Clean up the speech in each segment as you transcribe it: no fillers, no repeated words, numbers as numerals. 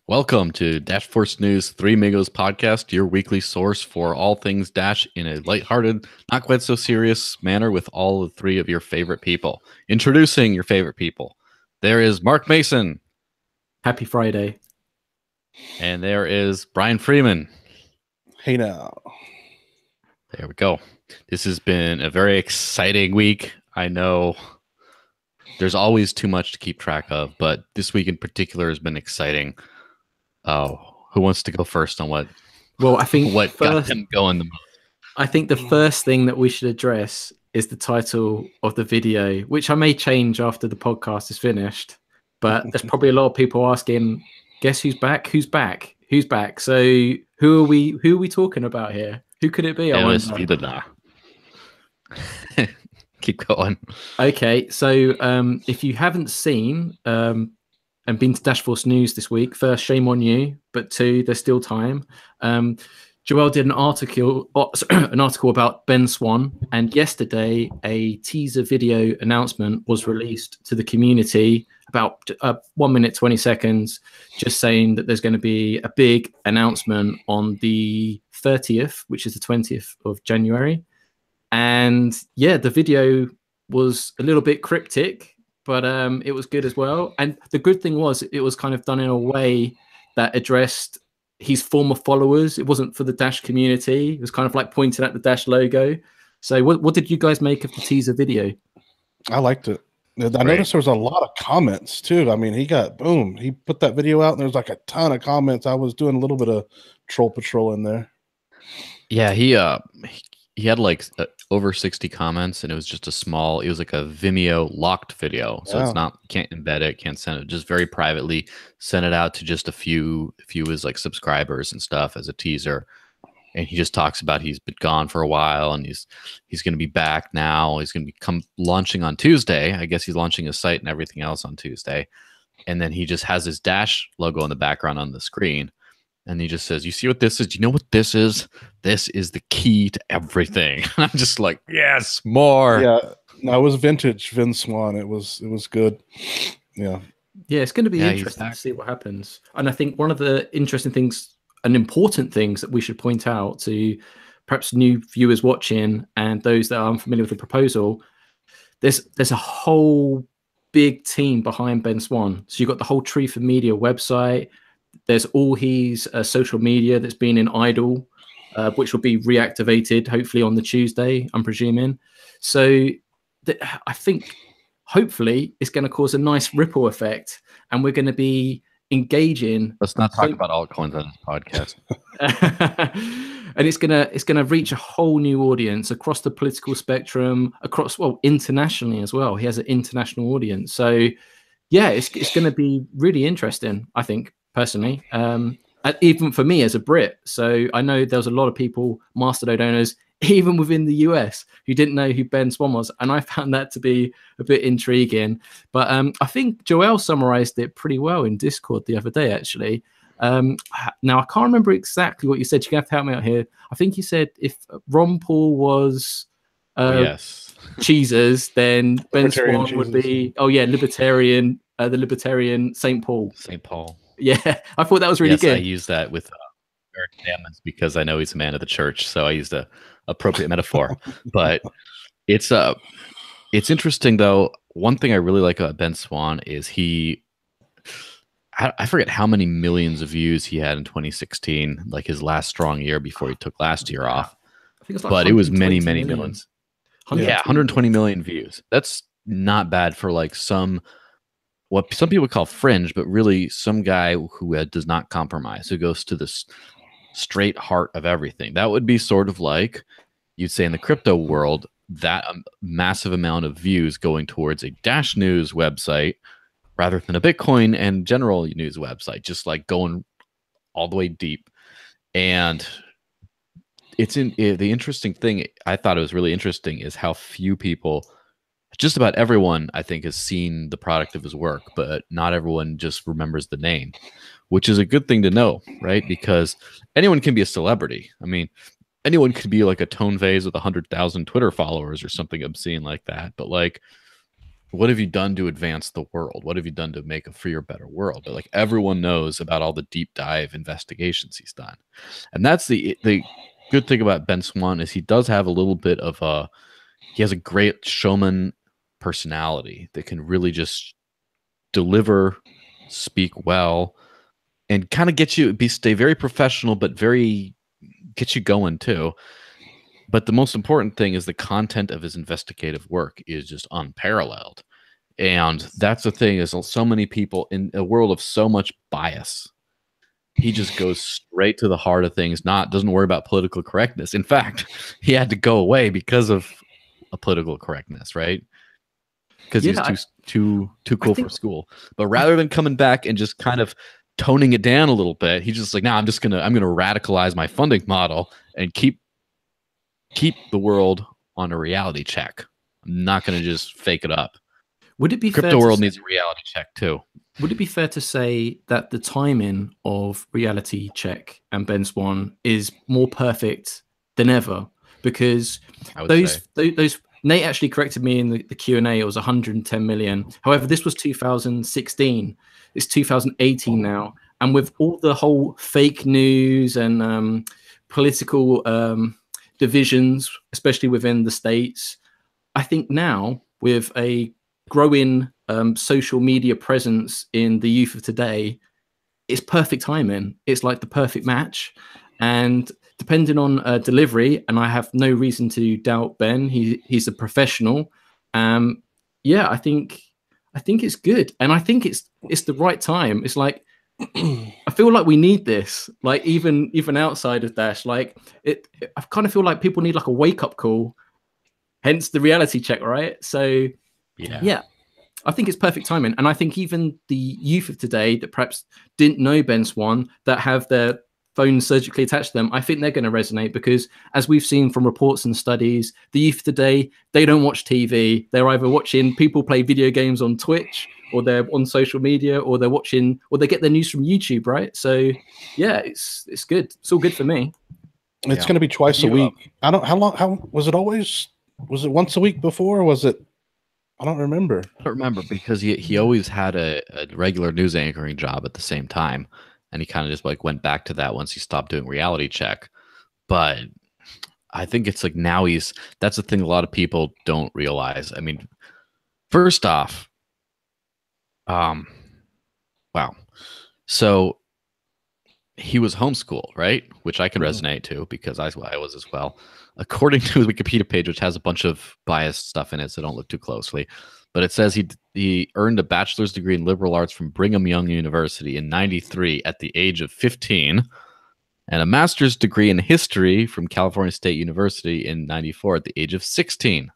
Welcome to Dash Force News 3 Amigos podcast, your weekly source for all things Dash in a lighthearted, not quite so serious manner with all three of your favorite people. Introducing your favorite people. There is Mark Mason. Happy Friday. And there is Brian Freeman. Hey now. There we go. This has been a very exciting week. I know there's always too much to keep track of, but this week in particular has been exciting. Who wants to go first on what? Well, I think what got him going the most? I think the first thing that we should address is the title of the video, which I may change after the podcast is finished. But there's probably a lot of people asking, "Guess who's back? Who's back? Who's back?" So who are we talking about here? Who could it be? Keep going. Okay, so if you haven't seen and been to Dash Force News this week, first, shame on you, but two, there's still time. Joel did an article about Ben Swan, and yesterday a teaser video announcement was released to the community, about 1 minute 20 seconds, just saying that there's going to be a big announcement on the 30th, which is the 20th of January. And yeah, the video was a little bit cryptic, but it was good as well. And the good thing was it was kind of done in a way that addressed his former followers. It wasn't for the Dash community. It was kind of like pointing at the Dash logo. So what did you guys make of the teaser video? I liked it. I noticed there was a lot of comments too. I mean, he put that video out and there's like a ton of comments. I was doing a little bit of troll patrol in there. Yeah, he had like over 60 comments, and it was just it was like a Vimeo locked video. So It's not, can't embed it, can't send it, just very privately send it out to just a few of his like subscribers and stuff as a teaser. And he just talks about he's been gone for a while and he's going to be back now. He's going to be launching on Tuesday. I guess he's launching his site and everything else on Tuesday. And then he just has his Dash logo in the background on the screen. And he just says, "You see what this is? Do you know what this is? This is the key to everything." And I'm just like, yes, more. Yeah, no, it was vintage Vin Swan. It was good. Yeah. Yeah, it's going to be interesting to see what happens. And I think one of the interesting things and important things that we should point out to perhaps new viewers watching and those that are unfamiliar with the proposal, there's a whole big team behind Ben Swan. So you've got the whole Tree for Media website. There's all his social media that's been in idle, which will be reactivated hopefully on the Tuesday, I'm presuming. So I think hopefully it's going to cause a nice ripple effect, and we're going to be engaging. Let's not talk about altcoins on this podcast. And it's gonna reach a whole new audience across the political spectrum, internationally as well. He has an international audience, so yeah, it's going to be really interesting, I think, personally, even for me as a Brit. So I know there was a lot of people, Masternode owners, even within the US, who didn't know who Ben Swan was, and I found that to be a bit intriguing. But I think Joel summarized it pretty well in Discord the other day, actually. Now I can't remember exactly what you said. You're gonna have to help me out here. I think you said if Ron Paul was yes, cheeses, then Ben Swan would be libertarian. The libertarian St. Paul. St. Paul. Yeah, I thought that was really good. I used that with Eric Sammons because I know he's a man of the church, so I used a appropriate metaphor. But it's interesting though. One thing I really like about Ben Swan is I forget how many millions of views he had in 2016, like his last strong year before he took last year off. I think but it was many millions. 120 million views. That's not bad for like what some people call fringe, but really some guy who does not compromise, who goes to the straight heart of everything. That would be sort of like you'd say in the crypto world, that massive amount of views going towards a Dash News website rather than a Bitcoin and general news website, just like going all the way deep. And the interesting thing, I thought it was really interesting, is how few people, just about everyone, I think, has seen the product of his work, but not everyone just remembers the name, which is a good thing to know, right? Because anyone can be a celebrity. I mean, anyone could be like a Tone Vase with 100,000 Twitter followers or something obscene like that. But like, what have you done to advance the world? What have you done to make a freer, better world? But like everyone knows about all the deep dive investigations he's done. And that's the good thing about Ben Swan is he does have a little bit of he has a great showman personality that can really just deliver, speak well, and kind of get you stay very professional, but very get you going too. But the most important thing is the content of his investigative work is just unparalleled. And that's the thing is so many people in a world of so much bias, he just goes straight to the heart of things, doesn't worry about political correctness. In fact, he had to go away because of a political correctness, right? Because he was too cool for school. But rather than coming back and just kind of toning it down a little bit, he's just like, I'm gonna radicalize my funding model and keep the world on a reality check. I'm not gonna just fake it up. Would it be crypto world needs a reality check too? Would it be fair to say that the timing of reality check and Ben Swan is more perfect than ever? Because those Nate actually corrected me in the Q&A. It was 110 million. However, this was 2016. It's 2018 now. And with all the whole fake news and political divisions, especially within the States, I think now with a growing social media presence in the youth of today, it's perfect timing. It's like the perfect match. And depending on delivery, and I have no reason to doubt Ben, he's a professional. Yeah, I think it's good, and I think it's the right time. It's like I feel like we need this, like even outside of Dash, like I kind of feel like people need like a wake up call, hence the reality check, right? So yeah, I think it's perfect timing, and I think even the youth of today that perhaps didn't know Ben Swan, that have their phones surgically attached to them, I think they're going to resonate because, as we've seen from reports and studies, the youth today, they don't watch TV. They're either watching people play video games on Twitch, or they're on social media, or they're watching, or they get their news from YouTube, right? So yeah, it's good. It's all good for me. It's going to be twice a week. I don't, how was it always, was it once a week before, or was it, I don't remember. I don't remember because he always had a regular news anchoring job at the same time. And he kind of just like went back to that once he stopped doing reality check. But I think it's like now that's the thing a lot of people don't realize. I mean, first off, wow. So he was homeschooled, right? Which I can resonate to because I was as well. According to his Wikipedia page, which has a bunch of biased stuff in it, so don't look too closely. But it says he earned a bachelor's degree in liberal arts from Brigham Young University in '93 at the age of 15, and a master's degree in history from California State University in '94 at the age of 16.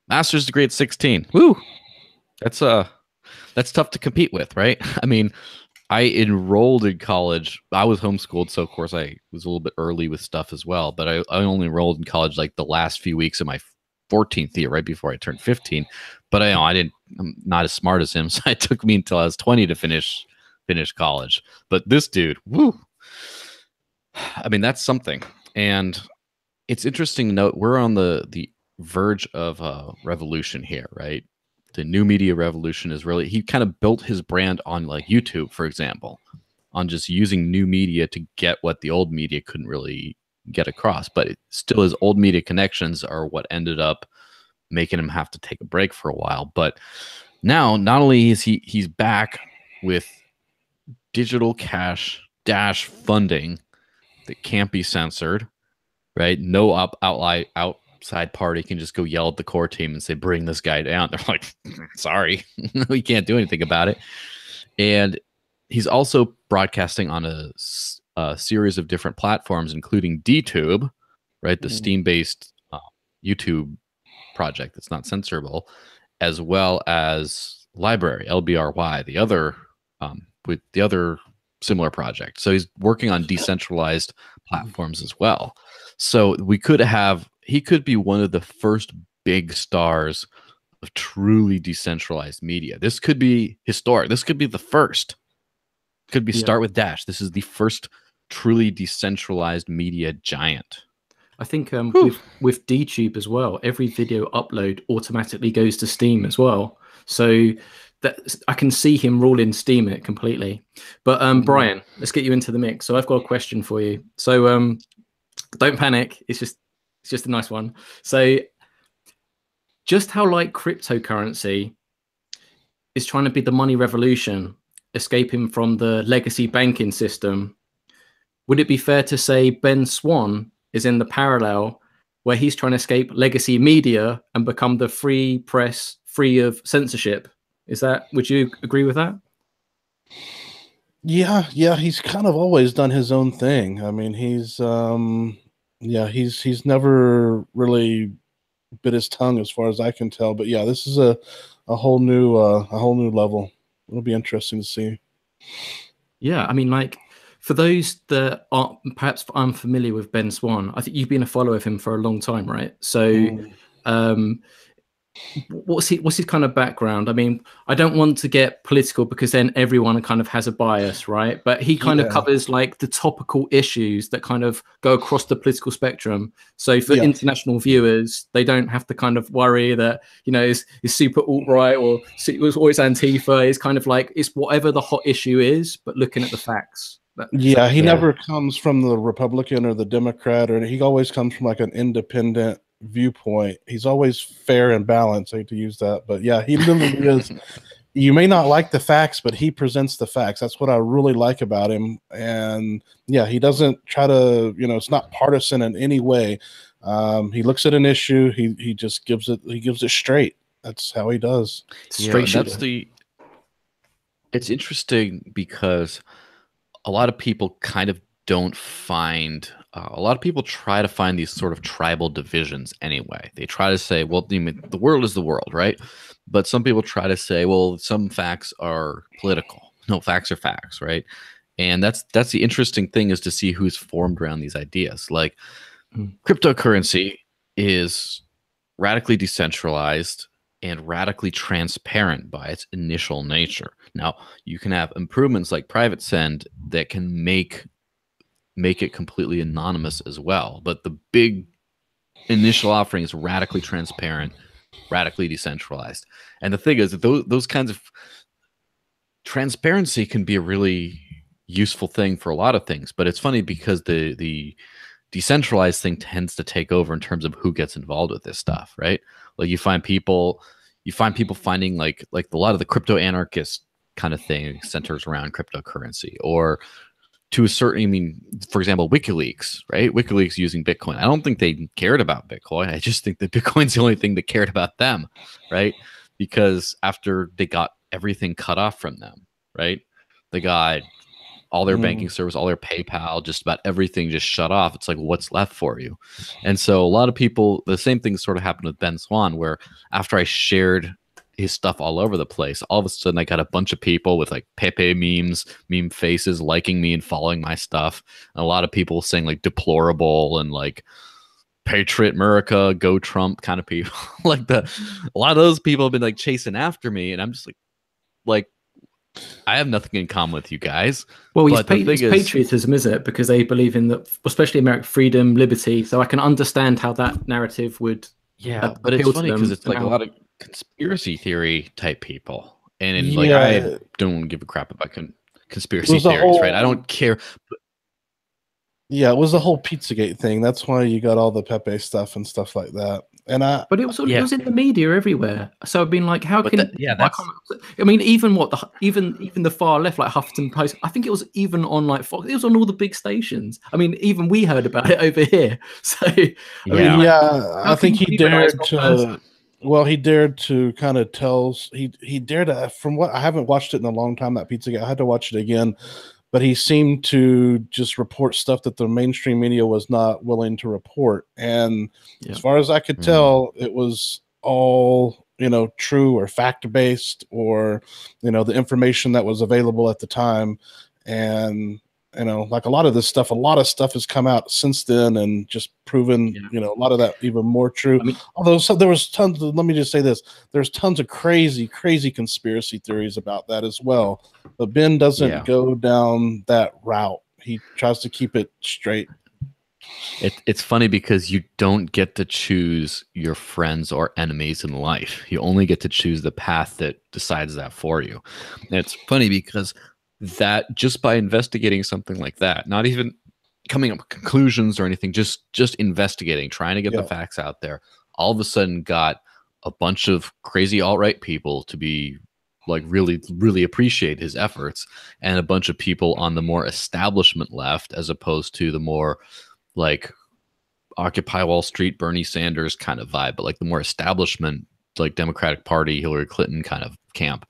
Master's degree at 16. Woo! That's tough to compete with, right? I mean, I enrolled in college. I was homeschooled, so of course I was a little bit early with stuff as well. But I only enrolled in college like the last few weeks of my 14th year, right before I turned 15. But I'm not as smart as him, so it took me until I was 20 to finish college. But this dude, woo! I mean, that's something. And it's interesting to note we're on the verge of a revolution here, right? The new media revolution is really, he kind of built his brand on like YouTube, for example, on just using new media to get what the old media couldn't really get across. But still, his old media connections are what ended up making him have to take a break for a while. But now, not only is he's back with digital cash Dash funding that can't be censored, right? No outside party can just go yell at the core team and say, bring this guy down. They're like, sorry, we can't do anything about it. And he's also broadcasting on a series of different platforms, including DTube, right? The Steam-based YouTube project that's not censorable, as well as Library, LBRY, the other with the other similar project. So he's working on decentralized platforms as well. So he could be one of the first big stars of truly decentralized media. This could be historic. This could be the first. Start with Dash. This is the first truly decentralized media giant. I think with DTube as well, every video upload automatically goes to Steam as well. So that I can see him ruling Steam it completely. But Brian, let's get you into the mix. So I've got a question for you. So don't panic. It's just a nice one. So just how like cryptocurrency is trying to be the money revolution, escaping from the legacy banking system, would it be fair to say Ben Swan is in the parallel where he's trying to escape legacy media and become the free press, free of censorship? Would you agree with that? Yeah, he's kind of always done his own thing. I mean, he's never really bit his tongue as far as I can tell. But yeah, this is a whole new level. It'll be interesting to see. Yeah, I mean, like for those that are perhaps unfamiliar with Ben Swan, I think you've been a follower of him for a long time, right? So what's his kind of background? I mean, I don't want to get political because then everyone kind of has a bias, right? But he kind of covers like the topical issues that kind of go across the political spectrum. So for international viewers, they don't have to kind of worry that, you know, is super alt-right or it's always Antifa. It's kind of like, it's whatever the hot issue is, but looking at the facts. He never comes from the Republican or the Democrat, or he always comes from like an independent viewpoint. He's always fair and balanced. I hate to use that, but yeah, he literally is. You may not like the facts, but he presents the facts. That's what I really like about him. And yeah, he doesn't try to, you know, it's not partisan in any way. He looks at an issue, he just gives it straight. That's how he does. Straight. It's interesting because a lot of people kind of don't find a lot of people try to find these sort of tribal divisions anyway. They try to say, well, the world is the world, right? But some people try to say, well, some facts are political. No, facts are facts, right? And that's the interesting thing, is to see who's formed around these ideas. Like cryptocurrency is radically decentralized and radically transparent by its initial nature. Now, you can have improvements like private send that can make it completely anonymous as well. But the big initial offering is radically transparent, radically decentralized. And the thing is that those kinds of transparency can be a really useful thing for a lot of things. But it's funny because the decentralized thing tends to take over in terms of who gets involved with this stuff, right? Like you find people finding like a lot of the crypto anarchist kind of thing centers around cryptocurrency, or to a certain, I mean, for example, WikiLeaks, right? WikiLeaks using Bitcoin. I don't think they cared about Bitcoin. I just think that Bitcoin's the only thing that cared about them, right? Because after they got everything cut off from them, right? They got all their banking service, all their PayPal, just about everything just shut off. It's like, what's left for you? And so a lot of people, the same thing sort of happened with Ben Swan, where after I shared his stuff all over the place, all of a sudden I got a bunch of people with like Pepe memes, meme faces liking me and following my stuff. And a lot of people saying like deplorable and like Patriot America, go Trump kind of people. Like a lot of those people have been like chasing after me, and I'm just like I have nothing in common with you guys. Well, it's patriotism, is it? Because they believe in especially American freedom, liberty. So I can understand how that narrative would. Yeah, but it's funny because it's like a lot of conspiracy theory type people, and like I don't give a crap about conspiracy theories, right? I don't care. Yeah, it was the whole Pizzagate thing. That's why you got all the Pepe stuff and stuff like that. But it was in the media everywhere. So I've been like, how can I mean, even even the far left, like Huffington Post, I think it was even on like Fox. It was on all the big stations. I mean, even we heard about it over here. So I think he dared to. Well, he dared to kind of tell. He dared to. From what I haven't watched it in a long time, that Pizzagate. I had to watch it again. But he seemed to just report stuff that the mainstream media was not willing to report. And as far as I could tell, it was all, true or fact-based, or, the information that was available at the time. And, like a lot of stuff has come out since then and just proven, a lot of that even more true. I mean, although there was tons of, let me just say this, there's tons of crazy conspiracy theories about that as well. But Ben doesn't go down that route. He tries to keep it straight. It's funny because you don't get to choose your friends or enemies in life. You only get to choose the path that decides that for you. And it's funny because that just by investigating something like that, not even coming up with conclusions or anything, just investigating, trying to get the facts out there, all of a sudden got a bunch of crazy alt-right people to be like really appreciate his efforts, and a bunch of people on the more establishment left as opposed to the more like Occupy Wall Street, Bernie Sanders kind of vibe, but like the more establishment, like Democratic Party, Hillary Clinton kind of camp,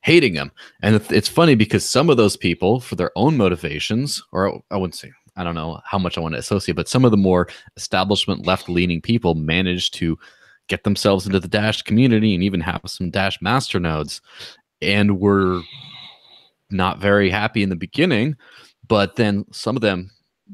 hating him. And it's funny because some of those people, for their own motivations, or I wouldn't say, I don't know how much I want to associate, but some of the more establishment left-leaning people managed to get themselves into the Dash community and even have some Dash masternodes, and were not very happy in the beginning. But then some of them,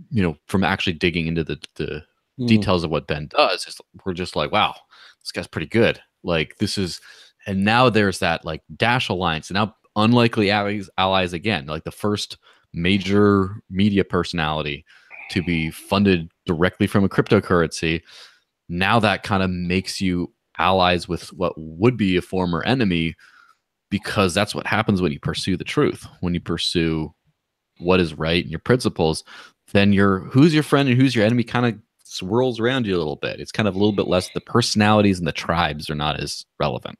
you know, from actually digging into the details of what Ben does, we're just like, wow, this guy's pretty good. Like this is, and now there's that like Dash alliance, and now unlikely allies again, like the first major media personality to be funded directly from a cryptocurrency. Now that kind of makes you allies with what would be a former enemy, because that's what happens when you pursue the truth, when you pursue what is right and your principles. Then who's your friend and who's your enemy kind of swirls around you a little bit. It's kind of a little bit less, the personalities and the tribes are not as relevant.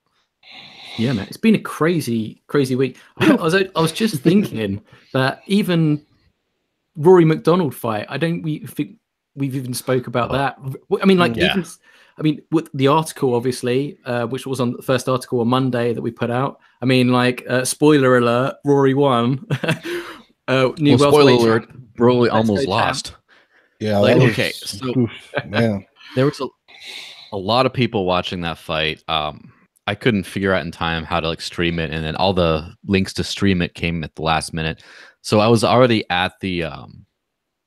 Yeah, man, it's been a crazy week. I was just thinking that even Rory McDonald fight, I don't think we've even spoke about that. I mean, like, even, I mean, with the article, obviously, which was on the first article on Monday that we put out. I mean, like, spoiler alert, Rory won. New spoiler alert, Rory almost lost. Yeah. Like, okay, so man, there was a lot of people watching that fight. I couldn't figure out in time how to like stream it, and then all the links to stream it came at the last minute. So I was already at the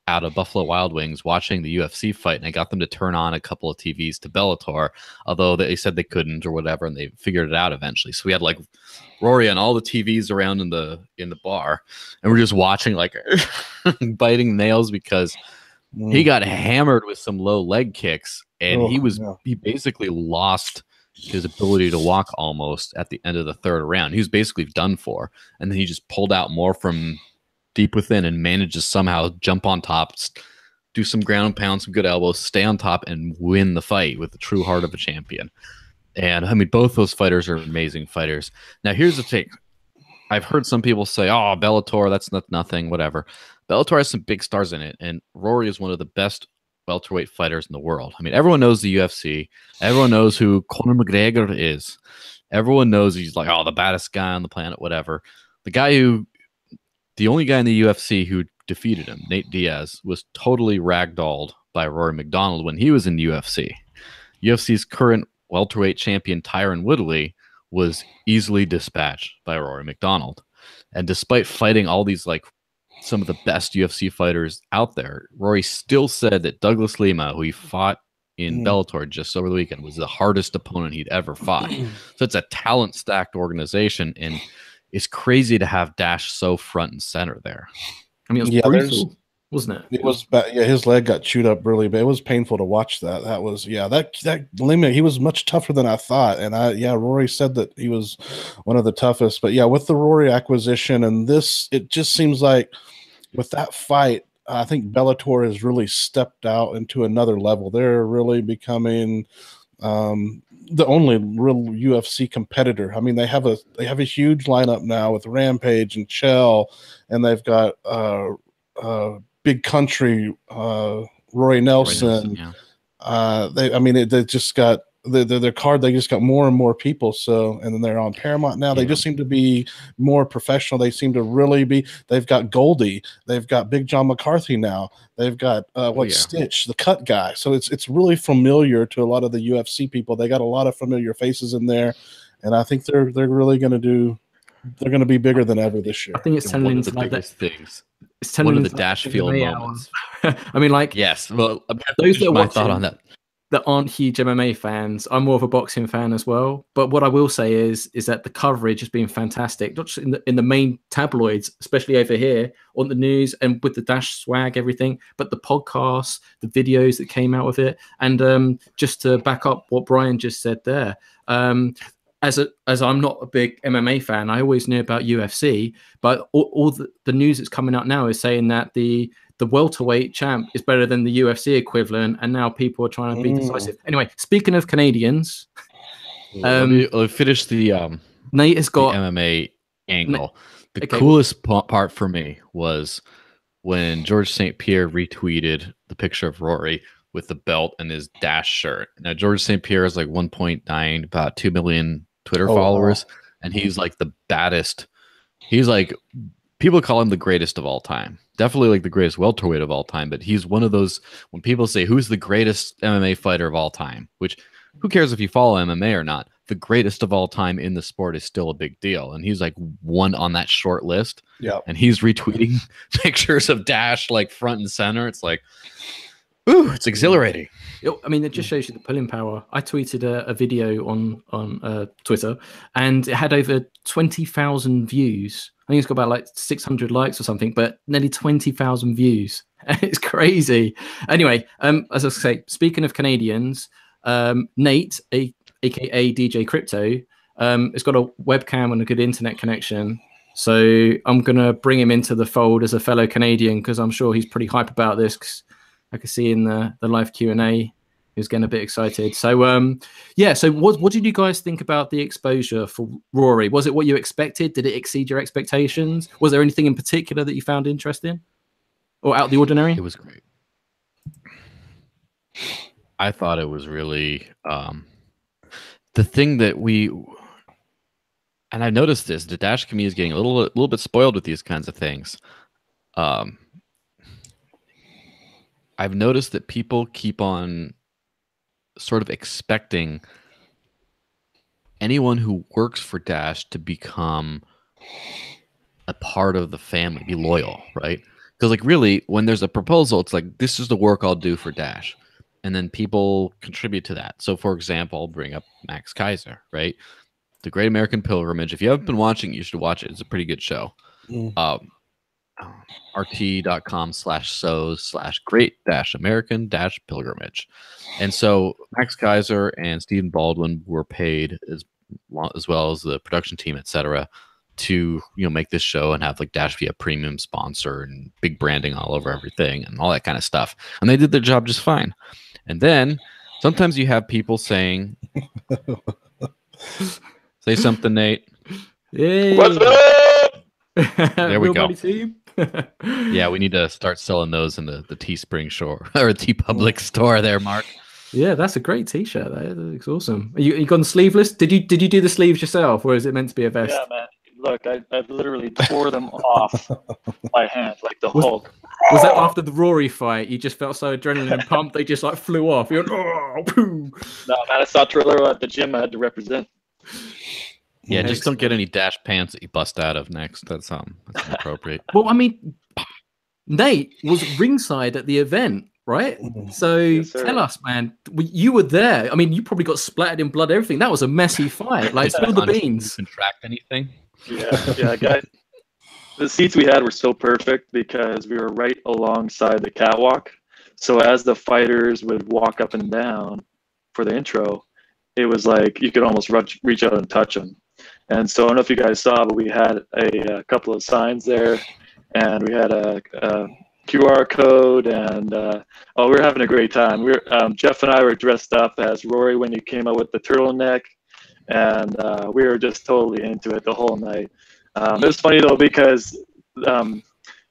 out of Buffalo Wild Wings watching the UFC fight, and I got them to turn on a couple of TVs to Bellator, although they said they couldn't or whatever, and they figured it out eventually. So we had like Rory on all the TVs around in the bar, and we're just watching like biting nails because he got hammered with some low leg kicks, and he basically lost his ability to walk almost at the end of the third round. He was basically done for, and then he just pulled out more from deep within and managed to somehow jump on top, do some ground and pound, some good elbows, stay on top, and win the fight with the true heart of a champion. And I mean, both those fighters are amazing fighters. Now, here's the thing. I've heard some people say, oh, Bellator, that's nothing, whatever. Bellator has some big stars in it, and Rory is one of the best welterweight fighters in the world. I mean, everyone knows the UFC. Everyone knows who Conor McGregor is. Everyone knows he's like, oh, the baddest guy on the planet, whatever. The only guy in the UFC who defeated him, Nate Diaz, was totally ragdolled by Rory McDonald when he was in the UFC. UFC's current welterweight champion, Tyron Woodley, was easily dispatched by Rory McDonald. And despite fighting all these like some of the best UFC fighters out there, Rory still said that Douglas Lima, who he fought in Bellator just over the weekend, was the hardest opponent he'd ever fought. So it's a talent-stacked organization, and it's crazy to have Dash so front and center there. I mean, it was brutal, wasn't it? It was bad. Yeah, his leg got chewed up really bad. It was painful to watch that. That was, that Lima, he was much tougher than I thought. And Rory said that he was one of the toughest. But yeah, with the Rory acquisition and this, it just seems like with that fight, I think Bellator has really stepped out into another level. They're really becoming the only real UFC competitor. I mean, they have a huge lineup now with Rampage and Chell, and they've got Big Country, Roy Nelson. They just got their card. They just got more and more people. So, and then they're on Paramount now. They just seem to be more professional. They seem to really be. They've got Goldie. They've got Big John McCarthy now. They've got Stitch, the cut guy. So it's really familiar to a lot of the UFC people. They got a lot of familiar faces in there, and I think they're really going to do. They're going to be bigger than ever this year. I think it's turning one into of the like biggest things. It's one of the Dash field moments. I mean, like, yes. Well, those that are my watching, thought on that. that aren't huge MMA fans, I'm more of a boxing fan as well. But what I will say is that the coverage has been fantastic, not just in the main tabloids, especially over here on the news and with the Dash swag, everything, but the podcasts, the videos that came out of it. And just to back up what Brian just said there, as I'm not a big MMA fan, I always knew about UFC, but all the news that's coming out now is saying that the welterweight champ is better than the UFC equivalent, and now people are trying to be decisive. Anyway, speaking of Canadians, let me finish the Nate has got the MMA angle. The coolest part for me was when George St. Pierre retweeted the picture of Rory with the belt and his Dash shirt. Now, George St. Pierre is like 1.9, about 2 million Twitter followers, and he's like the baddest. He's like, people call him the greatest of all time. Definitely like the greatest welterweight of all time, but he's one of those, when people say who's the greatest MMA fighter of all time, which who cares if you follow MMA or not, the greatest of all time in the sport is still a big deal. And he's like one on that short list. Yeah. And he's retweeting pictures of Dash like front and center. It's like, ooh, it's exhilarating. I mean, it just shows you the pulling power. I tweeted a video on Twitter, and it had over 20,000 views. I think it's got about like 600 likes or something, but nearly 20,000 views. It's crazy. Anyway, as I say, speaking of Canadians, Nate, aka DJ Crypto, has got a webcam and a good internet connection. So I'm gonna bring him into the fold as a fellow Canadian, because I'm sure he's pretty hype about this. 'Cause I can see in the live Q&A, he was getting a bit excited. So yeah. So what did you guys think about the exposure for Rory? Was it what you expected? Did it exceed your expectations? Was there anything in particular that you found interesting or out of the ordinary? It was great. I thought it was really the thing that and I noticed this, the Dash community is getting a little bit spoiled with these kinds of things. I've noticed that people keep on sort of expecting anyone who works for Dash to become a part of the family, be loyal, right? Because like really, when there's a proposal, it's like, this is the work I'll do for Dash. And then people contribute to that. So for example, I'll bring up Max Kaiser, right? The Great American Pilgrimage. If you haven't been watching it, you should watch it. It's a pretty good show. rt.com/shows/great-american-pilgrimage. And so Max Kaiser and Stephen Baldwin were paid as well as the production team, etc., to make this show and have like Dash be a premium sponsor and big branding all over everything and all that kind of stuff. And they did their job just fine. And then sometimes you have people saying, say something, Nate. Hey. What's up? There we go. Team. Yeah, we need to start selling those in the Teespring store or TeePublic store there, Mark. Yeah, that's a great T-shirt. That looks awesome. You gone sleeveless? Did you do the sleeves yourself, or is it meant to be a vest? Yeah, man. Look, I literally tore them off by hand like the Hulk. Was that after the Rory fight? You just felt so adrenaline pumped, they just like flew off. You're like, oh, poo. No, man, I saw Triller at the gym. I had to represent. Yeah, just don't get any Dash pants that you bust out of next. That's inappropriate. Well, I mean, Nate was ringside at the event, right? So Yes, tell us, man, you were there. I mean, you probably got splattered in blood, everything. That was a messy fight. Like, spill the beans. Contract anything? Yeah, guys. The seats we had were so perfect because we were right alongside the catwalk. So as the fighters would walk up and down for the intro, it was like you could almost reach out and touch them. And so I don't know if you guys saw, but we had a couple of signs there, and we had a QR code, and we were having a great time. Jeff and I were dressed up as Rory when he came out with the turtleneck, and we were just totally into it the whole night. It was funny though because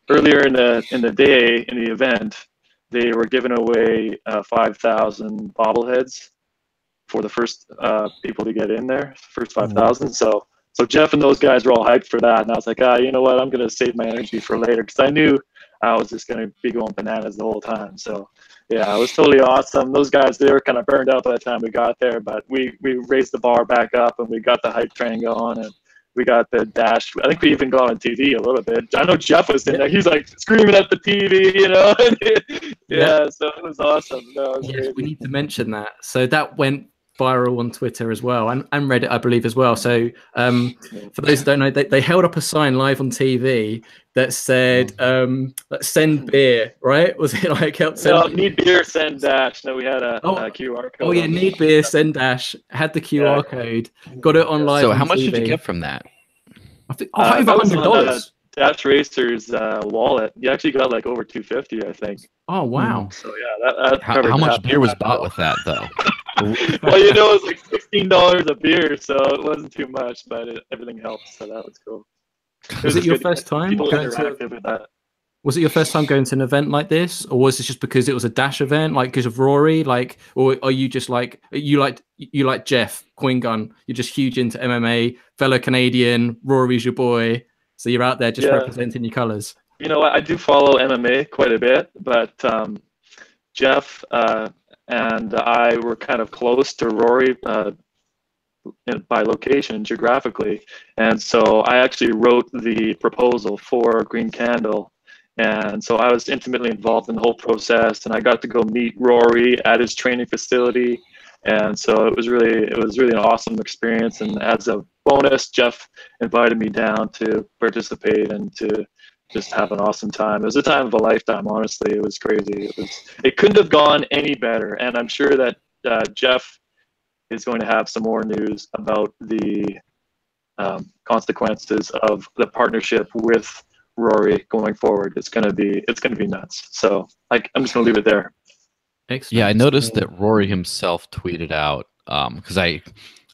earlier in the day in the event, they were giving away 5,000 bobbleheads for the first people to get in there, first 5,000. So Jeff and those guys were all hyped for that, and I was like, you know what? I'm gonna save my energy for later because I knew I was just gonna be going bananas the whole time. So yeah, it was totally awesome. Those guys, they were kind of burned out by the time we got there, but we raised the bar back up and we got the hype train going, and We got the Dash. I think we even got on TV a little bit. I know Jeff was in there. He's like screaming at the TV, you know. Yeah, so it was awesome. No, it was great. We need to mention that. So that went viral on Twitter as well, and Reddit, I believe, as well. So for those who don't know, they held up a sign live on TV that said "Send beer," right? Was it like help send? No, need beer, send Dash. No, we had a QR code. Oh yeah, need beer, send Dash. Had the QR code. Got it on live. So on how much TV. did you get from that? I think over $100. Dash Racer's wallet. You actually got like over $250, I think. Oh wow! So yeah, that how much beer was bought with that though? Well, you know, it was like $16 a beer, so it wasn't too much, but everything helps. So that was cool. Was it your first time? People interacted with that. Was it your first time going to an event like this, or was it just because it was a Dash event, like because of Rory, like, or are you just like you like Jeff Coin Gun? You're just huge into MMA, fellow Canadian. Rory's your boy, so you're out there just representing your colors. You know, I do follow MMA quite a bit, but Jeff and I were kind of close to Rory by location, geographically, and so I actually wrote the proposal for Green Candle. And so I was intimately involved in the whole process, and I got to go meet Rory at his training facility. And so it was really an awesome experience. And as a bonus, Jeff invited me down to participate and to just have an awesome time. It was a time of a lifetime, honestly. It was crazy. It couldn't have gone any better. And I'm sure that Jeff is going to have some more news about the consequences of the partnership with Rory going forward. It's gonna be nuts. So I'm just gonna leave it there. Excellent. Yeah, I noticed that Rory himself tweeted out because I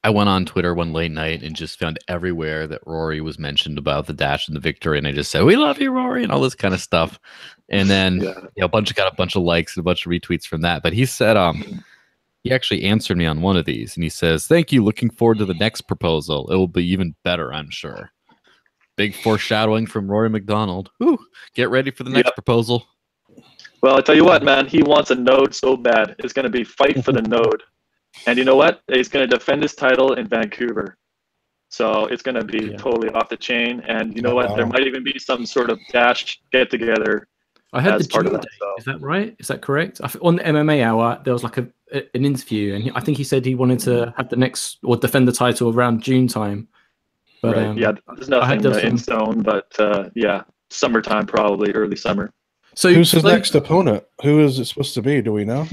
went on Twitter one late night and just found everywhere that Rory was mentioned about the Dash and the victory, and I just said, "We love you, Rory," and all this kind of stuff. And then got a bunch of likes and a bunch of retweets from that. But he said he actually answered me on one of these, and he says, "Thank you. Looking forward to the next proposal. It will be even better, I'm sure." Big foreshadowing from Rory McDonald. Whew, get ready for the next proposal. Well, I tell you what, man, he wants a node so bad. It's going to be fight for the node. And you know what? He's going to defend his title in Vancouver. So it's going to be totally off the chain. And you know what? There might even be some sort of Dash get-together. I heard part of that. Is that right? Is that correct? On the MMA Hour, there was like an interview, and I think he said he wanted to have the next or defend the title around June time. But, there's nothing in stone, but summertime, probably early summer. So who's his next opponent? Who is it supposed to be? Do we know?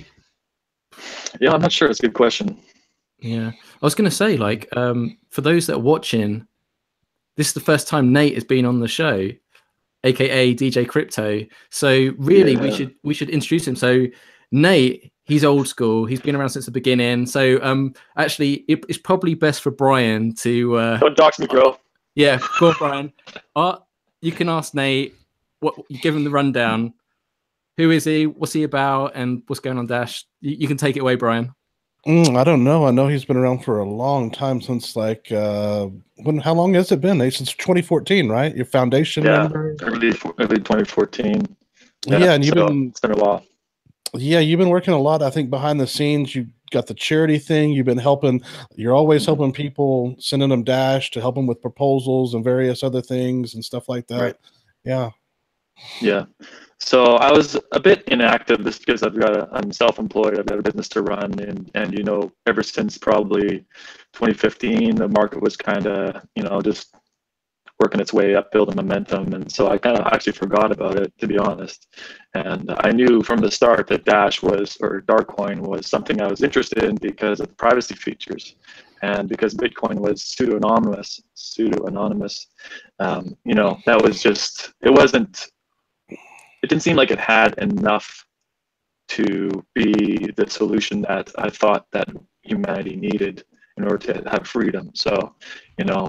Yeah, I'm not sure. It's a good question. Yeah, I was going to say, for those that are watching, this is the first time Nate has been on the show, aka DJ Crypto. So really, we should introduce him. So Nate, he's old school. He's been around since the beginning. So actually, it's probably best for Brian to don't dox me, bro. Yeah, go on, Brian. You can ask Nate. You give him the rundown. Who is he? What's he about? And what's going on, Dash? You can take it away, Brian. I don't know. I know he's been around for a long time, since how long has it been? Since 2014, right? Your foundation member? Early 2014. Yeah, and it's been a while. Yeah, you've been working a lot, I think, behind the scenes. You got the charity thing. You've been helping. You're always helping people, sending them Dash to help them with proposals and various other things and stuff like that. Right. Yeah. Yeah. So I was a bit inactive just because I'm self-employed. I've got a business to run, and ever since probably 2015, the market was kind of just working its way up, building momentum, and so I kind of actually forgot about it, to be honest. And I knew from the start that Dash or Darkcoin was something I was interested in because of the privacy features, and because Bitcoin was pseudo-anonymous. That was just it didn't seem like it had enough to be the solution that I thought that humanity needed in order to have freedom. So,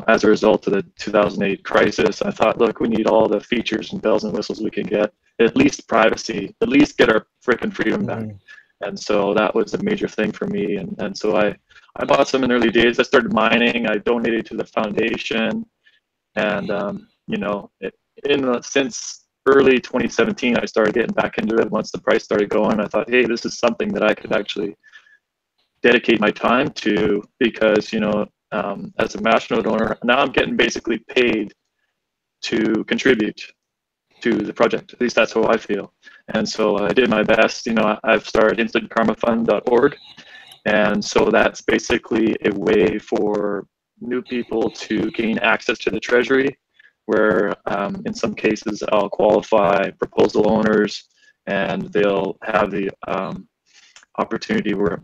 as a result of the 2008 crisis, I thought, look, we need all the features and bells and whistles we can get, at least privacy, at least get our freaking freedom back. And so that was a major thing for me. And so I bought some in the early days. I started mining. I donated to the foundation. And, since early 2017, I started getting back into it. Once the price started going, I thought, hey, this is something that I could actually dedicate my time to, because as a masternode owner. Now I'm getting basically paid to contribute to the project. At least that's how I feel. And so I did my best. You know, I've started instantkarmafund.org. And so that's basically a way for new people to gain access to the treasury, where in some cases I'll qualify proposal owners, and they'll have the opportunity where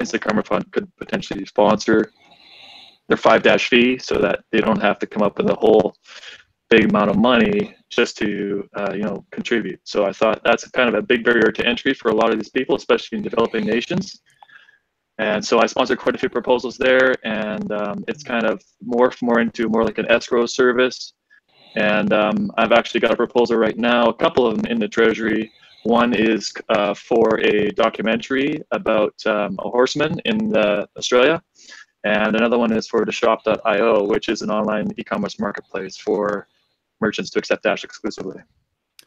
Instant Karma Fund could potentially sponsor their 5- fee, so that they don't have to come up with a whole big amount of money just to contribute. So I thought that's kind of a big barrier to entry for a lot of these people, especially in developing nations. And so I sponsored quite a few proposals there, and it's kind of morphed more into more like an escrow service. And I've actually got a proposal right now, a couple of them in the treasury. One is for a documentary about a horseman in Australia. And another one is for the shop.io, which is an online e-commerce marketplace for merchants to accept Dash exclusively.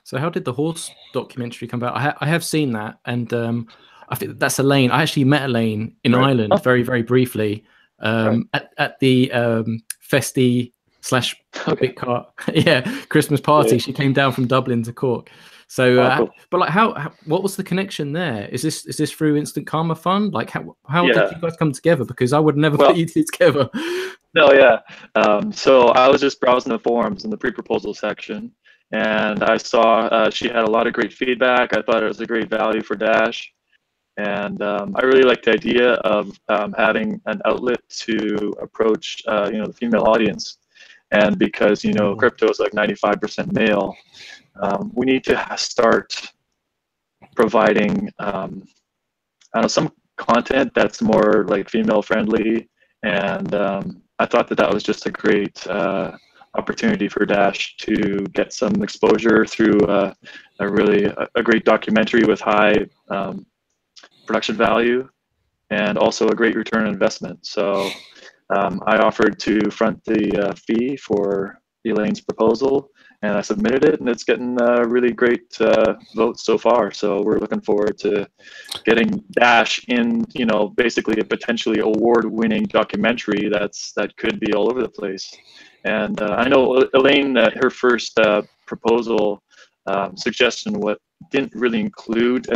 So how did the horse documentary come about? I have seen that, and I think that's Elaine. I actually met Elaine in Ireland very, very briefly at the Festi / Big Cart Christmas party. Yeah. She came down from Dublin to Cork. So, cool. But like, what was the connection there? Is this through Instant Karma Fund? Like, how did you guys come together? Because I would never put you two together. No, yeah. So I was just browsing the forums in the pre-proposal section, and I saw she had a lot of great feedback. I thought it was a great value for Dash, and I really liked the idea of having an outlet to approach the female audience, and because crypto is like 95% male. We need to start providing some content that's more like female friendly, and I thought that was just a great opportunity for Dash to get some exposure through a great documentary with high production value and also a great return on investment. So I offered to front the fee for Elaine's proposal, and I submitted it, and it's getting really great votes so far. So we're looking forward to getting Dash in, basically a potentially award-winning documentary that could be all over the place. And I know Elaine, her first proposal suggestion didn't really include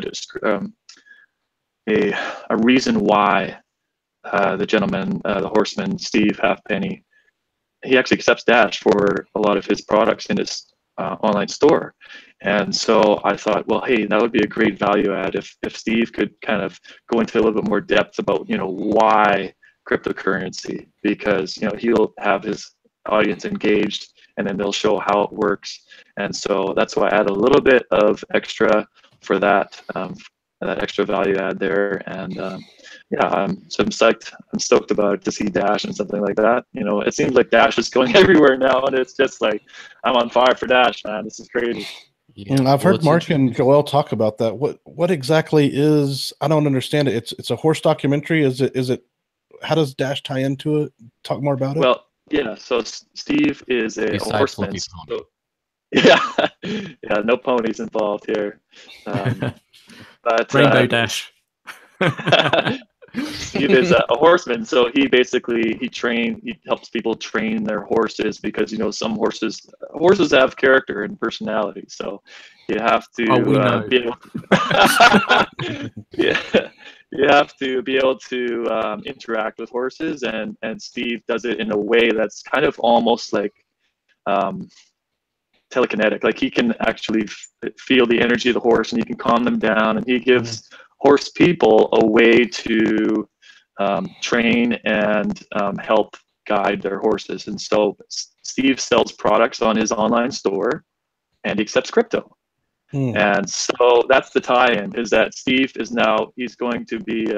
a reason why the gentleman, the horseman, Steve Halfpenny, he actually accepts Dash for a lot of his products in his online store. And so I thought, well, hey, that would be a great value add if Steve could kind of go into a little bit more depth about, why cryptocurrency, because, he'll have his audience engaged, and then they'll show how it works. And so that's why I add a little bit of extra for that, that extra value add there. And I'm psyched. I'm stoked about it to see Dash and something like that. It seems like Dash is going everywhere now, and it's just like, I'm on fire for Dash, man. This is crazy. Yeah. I've heard Mark and Joel talk about that. What exactly is? I don't understand it. It's a horse documentary. Is it? How does Dash tie into it? Talk more about it. Well, yeah. So Steve is a horseman. So, yeah, no ponies involved here. But Rainbow Dash. Steve is a horseman, so he helps people train their horses, because some horses have character and personality, so you have to be able to you have to be able to interact with horses, and Steve does it in a way that's kind of almost like telekinetic. Like, he can actually feel the energy of the horse, and he can calm them down, and he gives horse people a way to train and help guide their horses. And so Steve sells products on his online store, and he accepts crypto. And so that's the tie-in, is that Steve he's going to be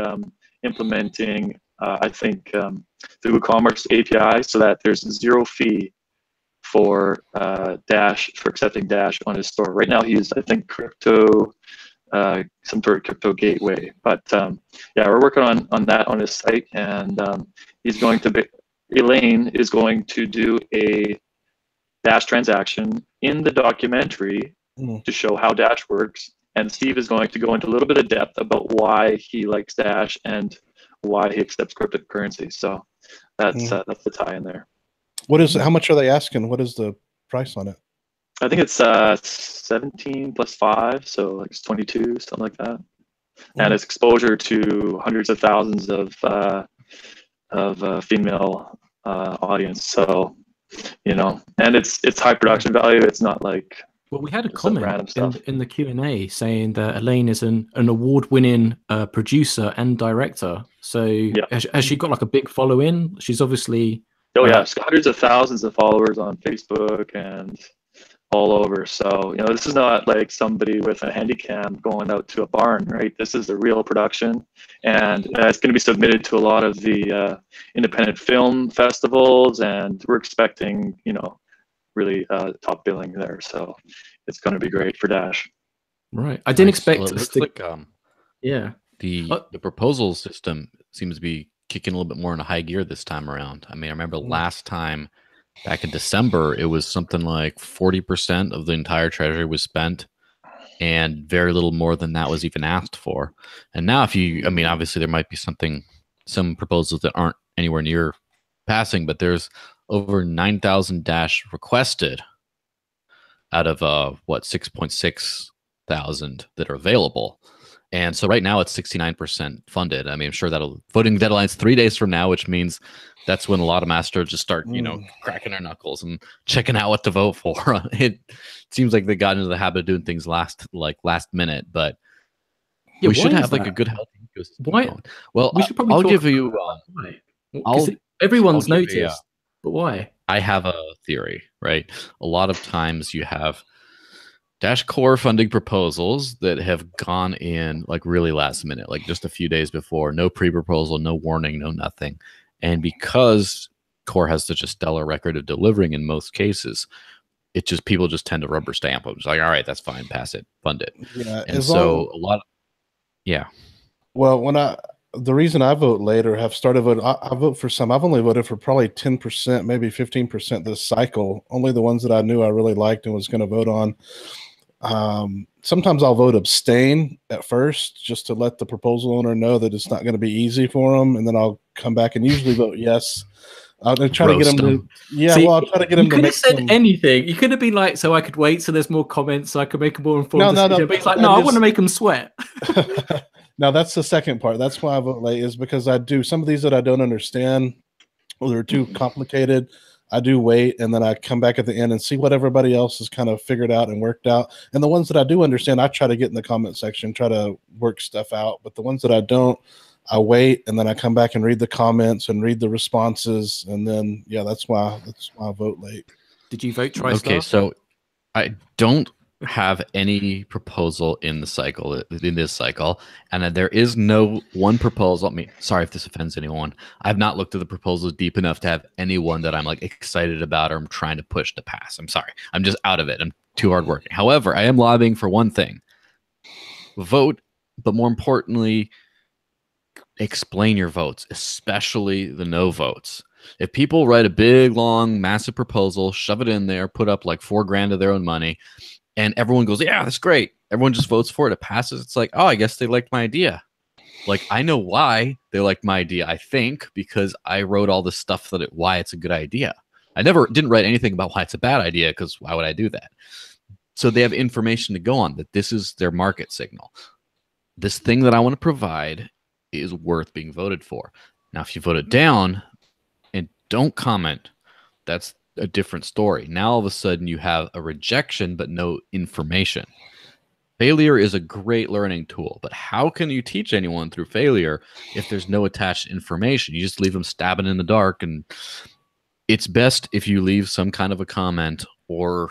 implementing, I think, through WooCommerce API, so that there's zero fee for Dash, for accepting Dash on his store. Right now he's, I think, crypto, some sort of crypto gateway. But we're working on that on his site, and Elaine is going to do a Dash transaction in the documentary to show how Dash works, and Steve is going to go into a little bit of depth about why he likes Dash and why he accepts cryptocurrency. So That's the tie in there. What is? How much are they asking? What is the price on it? I think it's 17 plus 5, so like it's 22, something like that. And it's exposure to hundreds of thousands of female audience. So, you know, and it's high production value. It's not like, well, we had a comment in the Q&A saying that Elaine is an award-winning producer and director. So has she got like a big following? She's obviously... Oh yeah, she's got hundreds of thousands of followers on Facebook and all over. So, you know, this is not like somebody with a handycam going out to a barn, right? This is a real production, and it's going to be submitted to a lot of the independent film festivals, and we're expecting, you know, really top billing there. So it's going to be great for Dash. Right. I didn't expect it looks like the proposal system seems to be kicking a little bit more into high gear this time around. I mean, I remember last time back in December, it was something like 40% of the entire treasury was spent, and very little more than that was even asked for. And now, I mean, obviously there might be some proposals that aren't anywhere near passing, but there's over 9,000 Dash requested out of 6.6 thousand that are available. And so right now it's 69% funded. I mean, I'm sure voting deadline's 3 days from now, which means that's when a lot of masters just start, you know, cracking their knuckles and checking out what to vote for. It seems like they got into the habit of doing things last minute, but we should have like a good healthy ecosystem. Why? Going. Well, we should probably I'll give you. Everyone's noticed, but why? I have a theory, right? A lot of times you have Dash Core funding proposals that have gone in like really last minute, like just a few days before, no pre-proposal, no warning, no nothing. And because Core has such a stellar record of delivering in most cases, people just tend to rubber stamp them. It's like, all right, that's fine, pass it, fund it. Yeah, and so a lot of, Well, the reason I vote later, have started voting, I vote for some. I've only voted for probably 10%, maybe 15% this cycle. Only the ones that I knew I really liked and was going to vote on. Sometimes I'll vote abstain at first just to let the proposal owner know that it's not going to be easy for them, and then I'll come back and usually vote yes. I'll try to get them to. Yeah, See, well, I'll try to get them to. You could have said anything. You could have been like, "So I could wait, so there's more comments, so I could make a more informed decision." No. But it's like, no, I want to make them sweat. Now that's the second part. That's why I vote late, is because I do some of these that I don't understand, or they're too complicated. I do wait, and then I come back at the end and see what everybody else has kind of figured out and worked out. And the ones that I do understand, I try to get in the comment section, try to work stuff out. But the ones that I don't, I wait, and then I come back and read the comments and read the responses, and then that's why I vote late. Did you vote TriStar? Okay, so I don't have any proposal in this cycle, and there is no one proposal. I mean, sorry if this offends anyone. I've not looked at the proposals deep enough to have anyone that I'm like excited about or I'm trying to push to pass. I'm sorry, I'm just out of it. I'm too hardworking. However, I am lobbying for one thing: vote, but more importantly, explain your votes, especially the no votes. If people write a big, long, massive proposal, shove it in there, put up like $4,000 of their own money, and everyone goes, yeah, that's great. Everyone just votes for it. It passes. It's like, oh, I guess they liked my idea. Like, I know why they liked my idea, I think, because I wrote all this stuff why it's a good idea. I didn't write anything about why it's a bad idea, because why would I do that? So they have information to go on, that this is their market signal. This thing that I want to provide is worth being voted for. Now, if you vote it down and don't comment, that's a different story. Now all of a sudden you have a rejection but no information. Failure is a great learning tool, but how can you teach anyone through failure if there's no attached information? You just leave them stabbing in the dark, and it's best if you leave some kind of a comment, or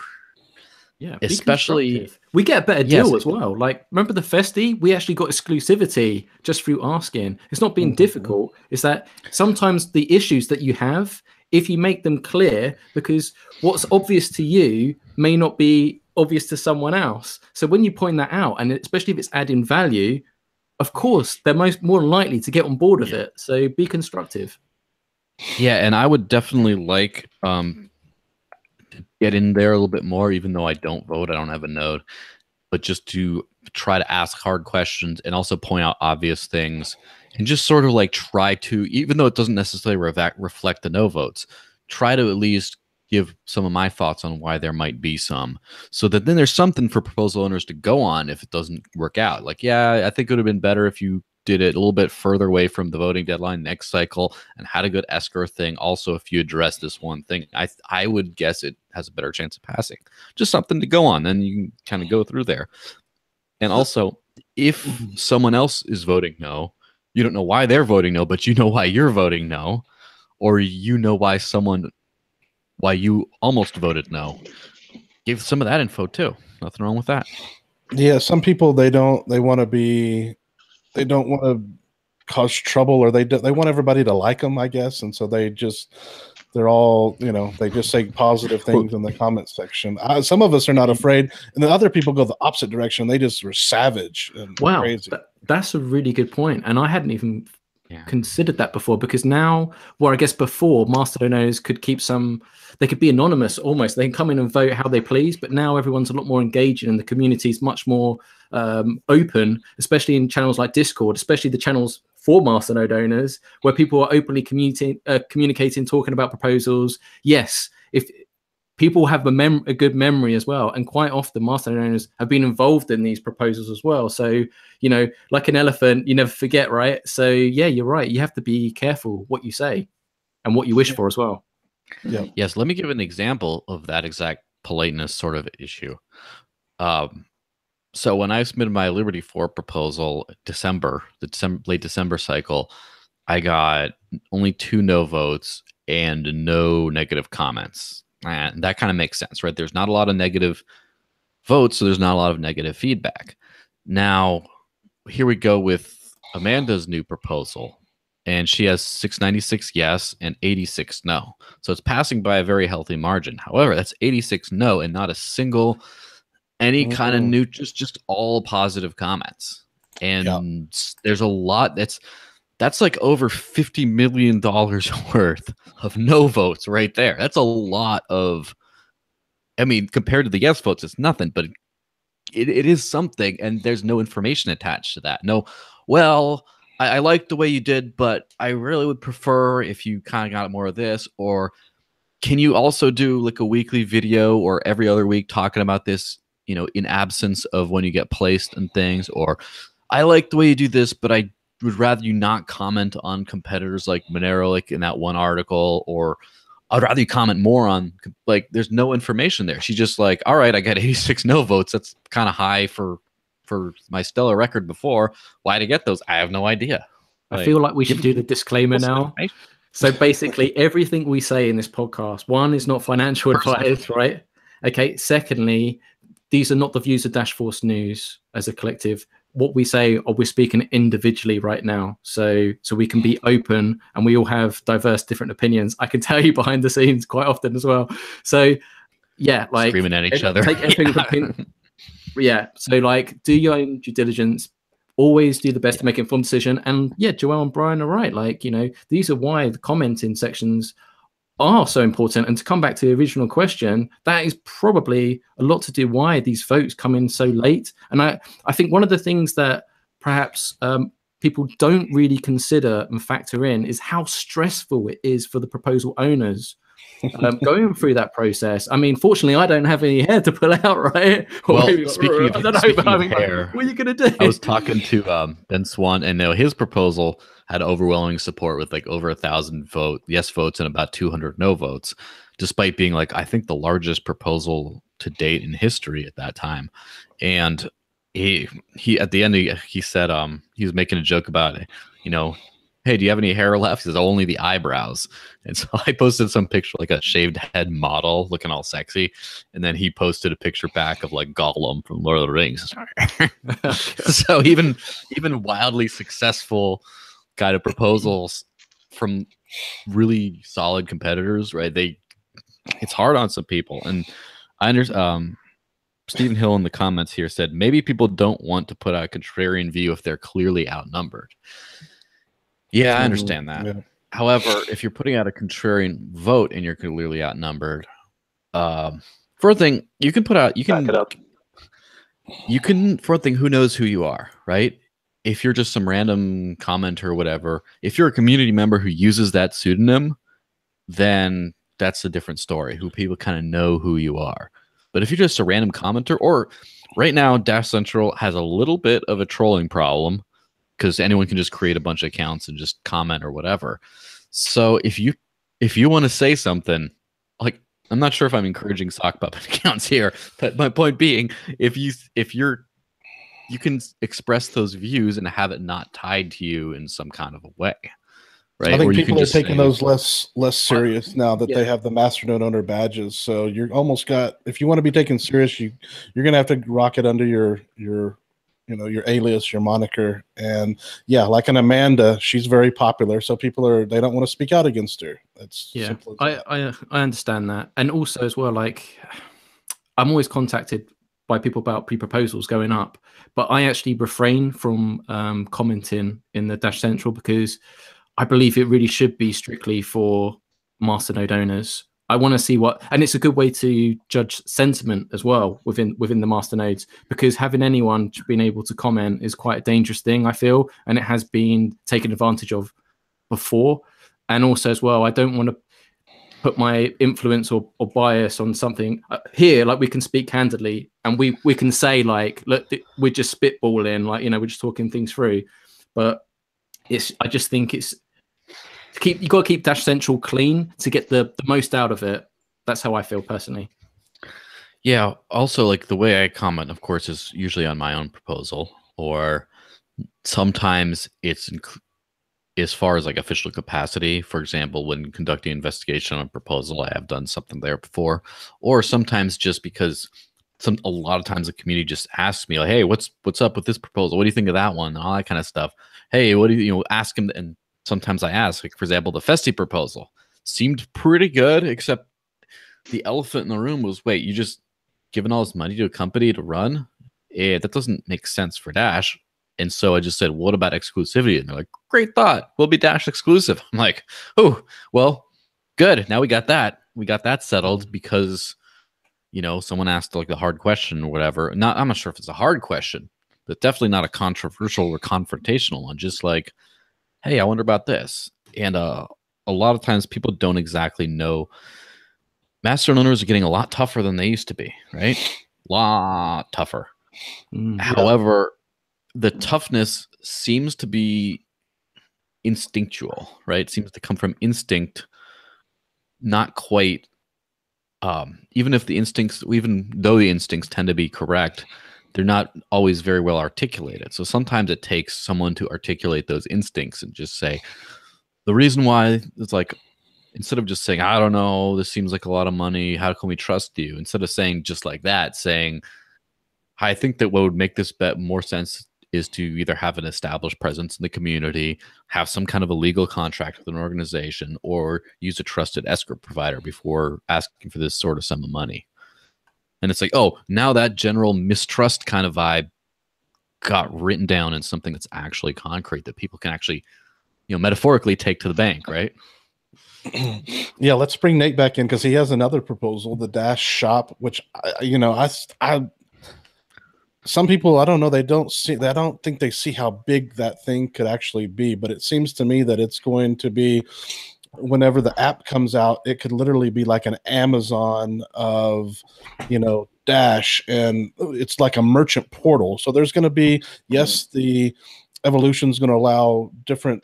especially we get a better deal as well. Like, remember the Festi? We actually got exclusivity just through asking. It's not being difficult. It's that sometimes the issues that you have, if you make them clear, because what's obvious to you may not be obvious to someone else. So when you point that out, and especially if it's adding value, of course, they're more likely to get on board with it. So be constructive. Yeah, and I would definitely like to get in there a little bit more, even though I don't vote, I don't have a node, but just to try to ask hard questions and also point out obvious things and just sort of like try to, even though it doesn't necessarily reflect the no votes, try to at least give some of my thoughts on why there might be some, so that then there's something for proposal owners to go on if it doesn't work out. Like, yeah, I think it would have been better if you did it a little bit further away from the voting deadline next cycle and had a good escrow thing. Also, if you address this one thing, I would guess it has a better chance of passing. Just something to go on. Then you can kind of go through there. And also, if someone else is voting no, you don't know why they're voting no, but you know why you're voting no, or you know why you almost voted no. Give some of that info too. Nothing wrong with that. Yeah, some people they don't want to cause trouble, or they want everybody to like them, I guess, and so they're all, they just say positive things in the comment section. Some of us are not afraid, and then other people go the opposite direction. They just were savage and crazy. That's a really good point, and I hadn't even considered that before, because now, I guess before, Mastodon owners could keep they could be anonymous almost. They can come in and vote how they please, but now everyone's a lot more engaging and the community is much more open, especially in channels like Discord, especially the channels for Mastodon owners, where people are openly communicating, talking about proposals. Yes, if people have a good memory as well, and quite often Mastodon owners have been involved in these proposals as well. So, like an elephant, you never forget, right? So yeah, you're right. You have to be careful what you say and what you wish for as well. Yeah. Yes. Let me give an example of that exact politeness sort of issue. So when I submitted my Liberty 4 proposal, late December cycle, I got only 2 no votes and no negative comments. And that kind of makes sense, right? There's not a lot of negative votes, so there's not a lot of negative feedback. Now, here we go with Amanda's new proposal, and she has 696 yes and 86 no. So it's passing by a very healthy margin. However, that's 86 no and not a single any kind of new, just all positive comments. And there's a lot that's like over $50 million worth of no votes right there. That's a lot of, I mean, compared to the yes votes, it's nothing, but it is something, and there's no information attached to that. No, well, I like the way you did, but I really would prefer if you kind of got more of this, or can you also do like a weekly video or every other week talking about this, in absence of when you get placed and things, or I like the way you do this, but I would rather you not comment on competitors like Monero, like in that one article, or I'd rather you comment more on, like, there's no information there. She's just like, all right, I got 86 no votes. That's kind of high for my stellar record before. Why to get those? I have no idea. I feel like we should do the disclaimer now. So basically everything we say in this podcast, one, is not financial advice, right? Okay. Secondly, these are not the views of Dash Force News as a collective. What we say, or we're speaking individually right now, so we can be open, and we all have diverse, different opinions. I can tell you behind the scenes quite often as well. So yeah, like screaming at each other. Take everything. Yeah. So like, do your own due diligence. Always do the best to make an informed decision. And yeah, Joel and Brian are right. Like, these are why the commenting sections are so important. And to come back to the original question, that is probably a lot to do why these votes come in so late. And I think one of the things that perhaps people don't really consider and factor in is how stressful it is for the proposal owners going through that process. I mean, fortunately, I don't have any hair to pull out, right? Well, speaking of hair, what are you going to do? I was talking to Ben Swan, and his proposal had overwhelming support with like over 1,000 yes votes and about 200 no votes, despite being like, I think, the largest proposal to date in history at that time. And he at the end, he said he was making a joke about it, hey, do you have any hair left? He says, only the eyebrows. And so I posted some picture, like a shaved head model looking all sexy. And then he posted a picture back of like Gollum from Lord of the Rings. So even wildly successful kind of proposals from really solid competitors, right? It's hard on some people. And I understand, Stephen Hill in the comments here said, maybe people don't want to put out a contrarian view if they're clearly outnumbered. Yeah, I understand that. Yeah. However, if you're putting out a contrarian vote and you're clearly outnumbered, for a thing, for a thing, who knows who you are, right? if you're just some random commenter or whatever, if you're a community member who uses that pseudonym, then that's a different story, who people kind of know who you are. But if you're just a random commenter, or right now, Dash Central has a little bit of a trolling problem because anyone can just create a bunch of accounts and just comment or whatever. So if you want to say something, like, I'm not sure if I'm encouraging sock puppet accounts here, but my point being, if you can express those views and have it not tied to you in some kind of a way. Right? I think or people are taking those less serious now that they have the Masternode owner badges. So you're almost got, if you want to be taken serious, you're gonna have to rock it under your alias, your moniker. And yeah, like an Amanda, she's very popular, so they don't want to speak out against her. That's simple as that. I understand that. And also as well, like, I'm always contacted by people about pre-proposals going up, but I actually refrain from commenting in the Dash Central because I believe it really should be strictly for masternode owners. I want to see and it's a good way to judge sentiment as well within the masternodes, because having anyone being able to comment is quite a dangerous thing, I feel, and it has been taken advantage of before. And also as well, I don't want to put my influence or bias on something here. Like, we can speak candidly and we can say, like, look, we're just spitballing, like, we're just talking things through. But I just think you got to keep Dash Central clean to get the most out of it. That's how I feel personally. Yeah. Also, like, the way I comment, of course, is usually on my own proposal, or sometimes it's as far as like official capacity. For example, when conducting investigation on a proposal, I have done something there before, or sometimes just because a lot of times the community just asks me, like, hey, what's up with this proposal? What do you think of that one? All that kind of stuff. Hey, what do you ask him? And sometimes I ask, like, for example, the Festi proposal seemed pretty good, except the elephant in the room was, wait, you just given all this money to a company to run? That doesn't make sense for Dash. And so I just said, what about exclusivity? And they're like, great thought. We'll be Dash exclusive. I'm like, oh, well, good. Now we got that. We got that settled because, someone asked like the hard question or whatever. I'm not sure if it's a hard question, but definitely not a controversial or confrontational one. Just like, hey, I wonder about this. And a lot of times people don't exactly know. Master owners are getting a lot tougher than they used to be, right? A lot tougher. However, the toughness seems to be instinctual, right? It seems to come from instinct, not quite. Even though the instincts tend to be correct, they're not always very well articulated. So sometimes it takes someone to articulate those instincts and just say, the reason why it's like, instead of just saying, I don't know, this seems like a lot of money, how can we trust you? Instead of saying just like that, saying, I think that what would make this bet more sense is to either have an established presence in the community, have some kind of a legal contract with an organization, or use a trusted escrow provider before asking for this sort of sum of money. And it's like, oh, now that general mistrust kind of vibe got written down in something that's actually concrete that people can actually, metaphorically take to the bank, right? Yeah, let's bring Nate back in because he has another proposal, the Dash Shop, which some people, I don't know, I don't think they see how big that thing could actually be, but it seems to me that it's going to be, whenever the app comes out, it could literally be like an Amazon of, Dash, and it's like a merchant portal. So there's going to be, yes, the evolution is going to allow different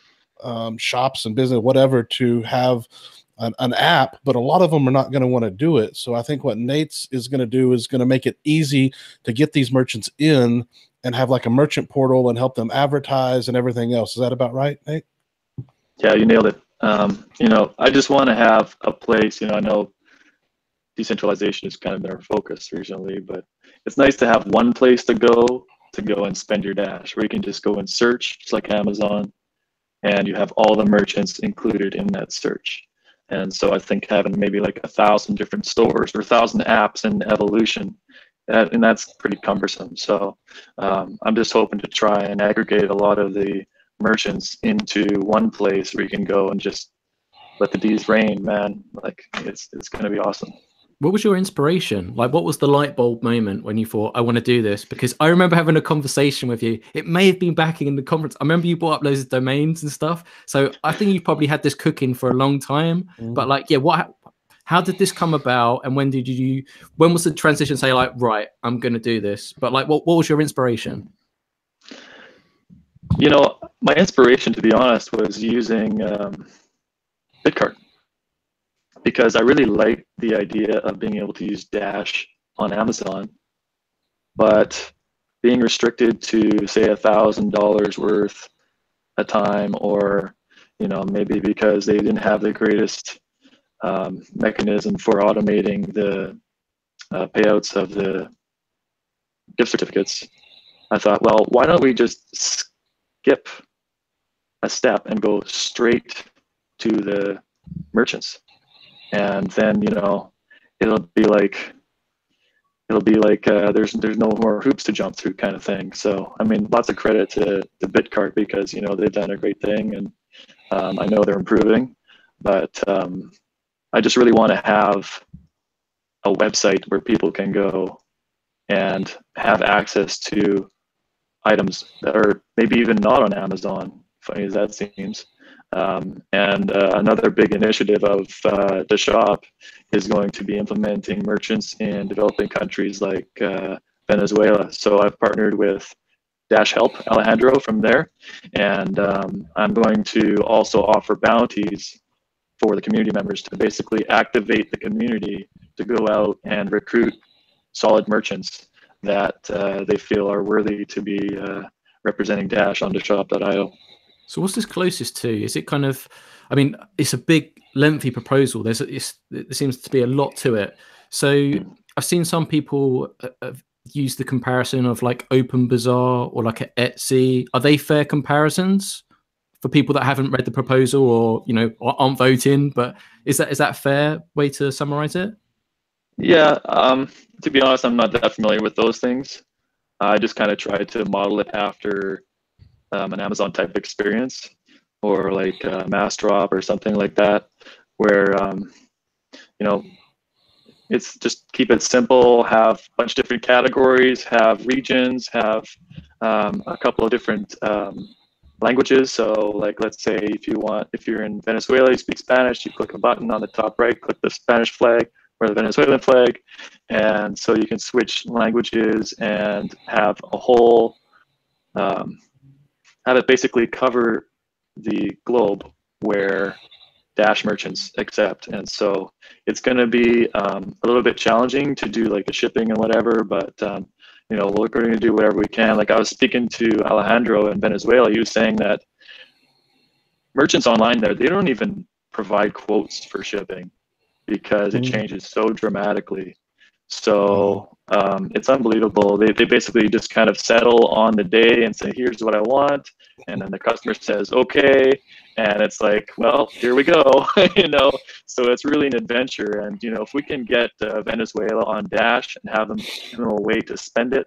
shops and business, whatever, to have an app, but a lot of them are not going to want to do it. So I think what Nate's is going to do is going to make it easy to get these merchants in and have like a merchant portal and help them advertise and everything else. Is that about right, Nate? Yeah, you nailed it. I just want to have a place, I know decentralization has kind of been our focus recently, but it's nice to have one place to go and spend your Dash, where you can just go and search, just like Amazon, and you have all the merchants included in that search. And so I think having maybe like 1,000 different stores or 1,000 apps in evolution, and that's pretty cumbersome. So I'm just hoping to try and aggregate a lot of the merchants into one place where you can go and just let the D's reign, man. Like, it's going to be awesome. What was your inspiration? Like, what was the light bulb moment when you thought, I want to do this? Because I remember having a conversation with you. It may have been back in the conference. I remember you brought up loads of domains and stuff. So I think you probably had this cooking for a long time. But like, yeah, how did this come about? And when was the transition say like, right, I'm going to do this? But like, what was your inspiration? You know, my inspiration, to be honest, was using Bitcart, because I really like the idea of being able to use Dash on Amazon, but being restricted to say $1,000 worth a time, or maybe because they didn't have the greatest mechanism for automating the payouts of the gift certificates, I thought, well, why don't we just skip a step and go straight to the merchants? And then it'll be like there's no more hoops to jump through, kind of thing. So I mean, lots of credit to Bitcart, because they've done a great thing, and I know they're improving. But I just really want to have a website where people can go and have access to items that are maybe even not on Amazon, funny as that seems. And another big initiative of the shop is going to be implementing merchants in developing countries like Venezuela. So I've partnered with Dash Help, Alejandro from there, and I'm going to also offer bounties for the community members to basically activate the community to go out and recruit solid merchants that they feel are worthy to be representing Dash on shop.io. So what's this closest to? Is it kind of, I mean, it's a big, lengthy proposal. There seems to be a lot to it. So I've seen some people use the comparison of like Open Bazaar or like an Etsy. Are they fair comparisons for people that haven't read the proposal or aren't voting? But is that a fair way to summarize it? Yeah, to be honest, I'm not that familiar with those things. I just kind of tried to model it after an Amazon type experience, or like Massdrop or something like that, where it's just keep it simple, have a bunch of different categories, have regions, have a couple of different languages. So like, let's say if you're in Venezuela, you speak Spanish, you click a button on the top right, click the Spanish flag or the Venezuelan flag, and so you can switch languages and have a whole have it basically cover the globe where Dash merchants accept. And so it's going to be a little bit challenging to do like the shipping and whatever, but we're going to do whatever we can. Like I was speaking to Alejandro in Venezuela, he was saying that merchants online there, they don't even provide quotes for shipping because it changes so dramatically. So it's unbelievable. They basically just kind of settle on the day and say, here's what I want. And then the customer says, okay. And it's like, well, here we go, So it's really an adventure. And, if we can get Venezuela on Dash and have them a way to spend it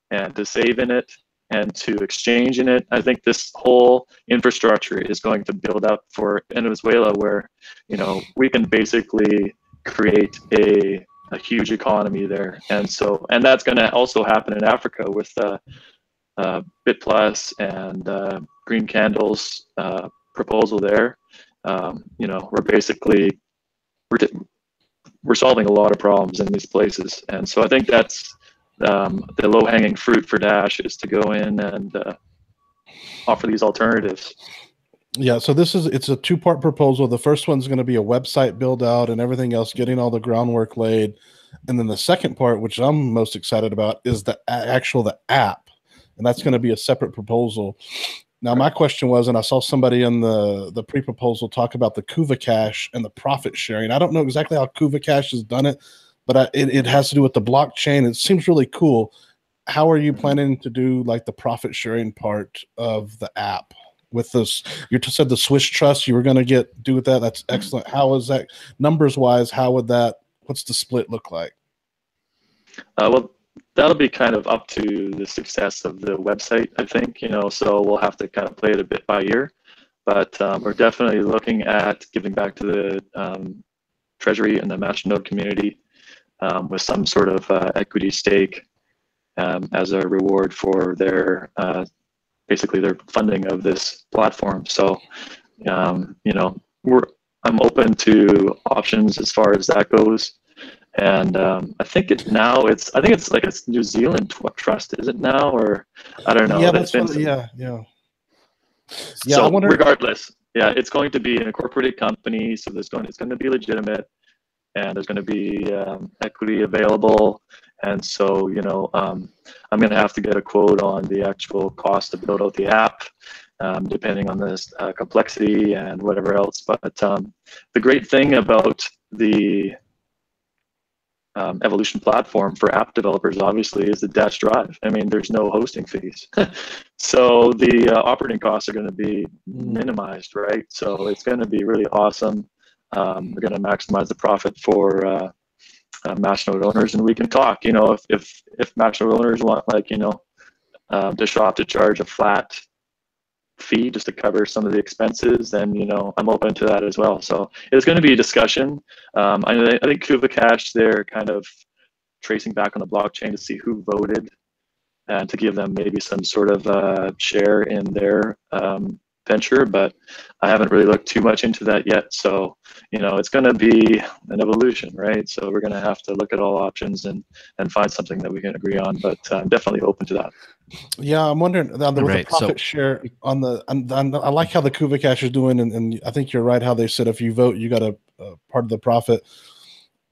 and to save in it and to exchange in it, I think this whole infrastructure is going to build up for Venezuela, where, we can basically create a huge economy there. And that's going to also happen in Africa with BitPlus and Green Candle's proposal there. We're solving a lot of problems in these places. And so I think that's the low-hanging fruit for Dash, is to go in and offer these alternatives. Yeah, so it's a two-part proposal. The first one's going to be a website build out and everything else, getting all the groundwork laid. And then the second part, which I'm most excited about, is the app. And that's going to be a separate proposal. Now, my question was, and I saw somebody in the pre-proposal talk about the Kuva Cash and the profit sharing. I don't know exactly how Kuva Cash has done it, but it has to do with the blockchain. It seems really cool. How are you planning to do like the profit sharing part of the app? With this, you just said the Swiss trust you were going to do with that. That's excellent. How is that numbers wise? What's the split look like? Well, that'll be kind of up to the success of the website, I think, so we'll have to kind of play it a bit by ear, but we're definitely looking at giving back to the treasury and the Masternode community with some sort of equity stake as a reward for their basically their funding of this platform. So you know, I'm open to options as far as that goes. And I think it's like a New Zealand trust, is it now, or I don't know. Yeah, that's what, yeah. So regardless, yeah, it's going to be an incorporated company, so it's going to be legitimate, and there's going to be equity available. And so, you know, I'm going to have to get a quote on the actual cost to build out the app, depending on this complexity and whatever else. But the great thing about the Evolution platform for app developers, obviously, is the Dash Drive. I mean, there's no hosting fees. So the operating costs are going to be minimized, right? So it's going to be really awesome. We're going to maximize the profit for Masternode owners, and we can talk, you know, if Masternode owners want, like, you know, to shop to charge a flat fee just to cover some of the expenses, then, you know, I'm open to that as well. So it's going to be a discussion. I think Kuvacash, they're kind of tracing back on the blockchain to see who voted and to give them maybe some sort of share in their venture, but I haven't really looked too much into that yet. So, you know, it's going to be an evolution, right? So we're going to have to look at all options and find something that we can agree on, but I'm definitely open to that. Yeah, I'm wondering with the profit share on the. I like how the Kuvacash is doing, and I think you're right how they said if you vote, you got a part of the profit.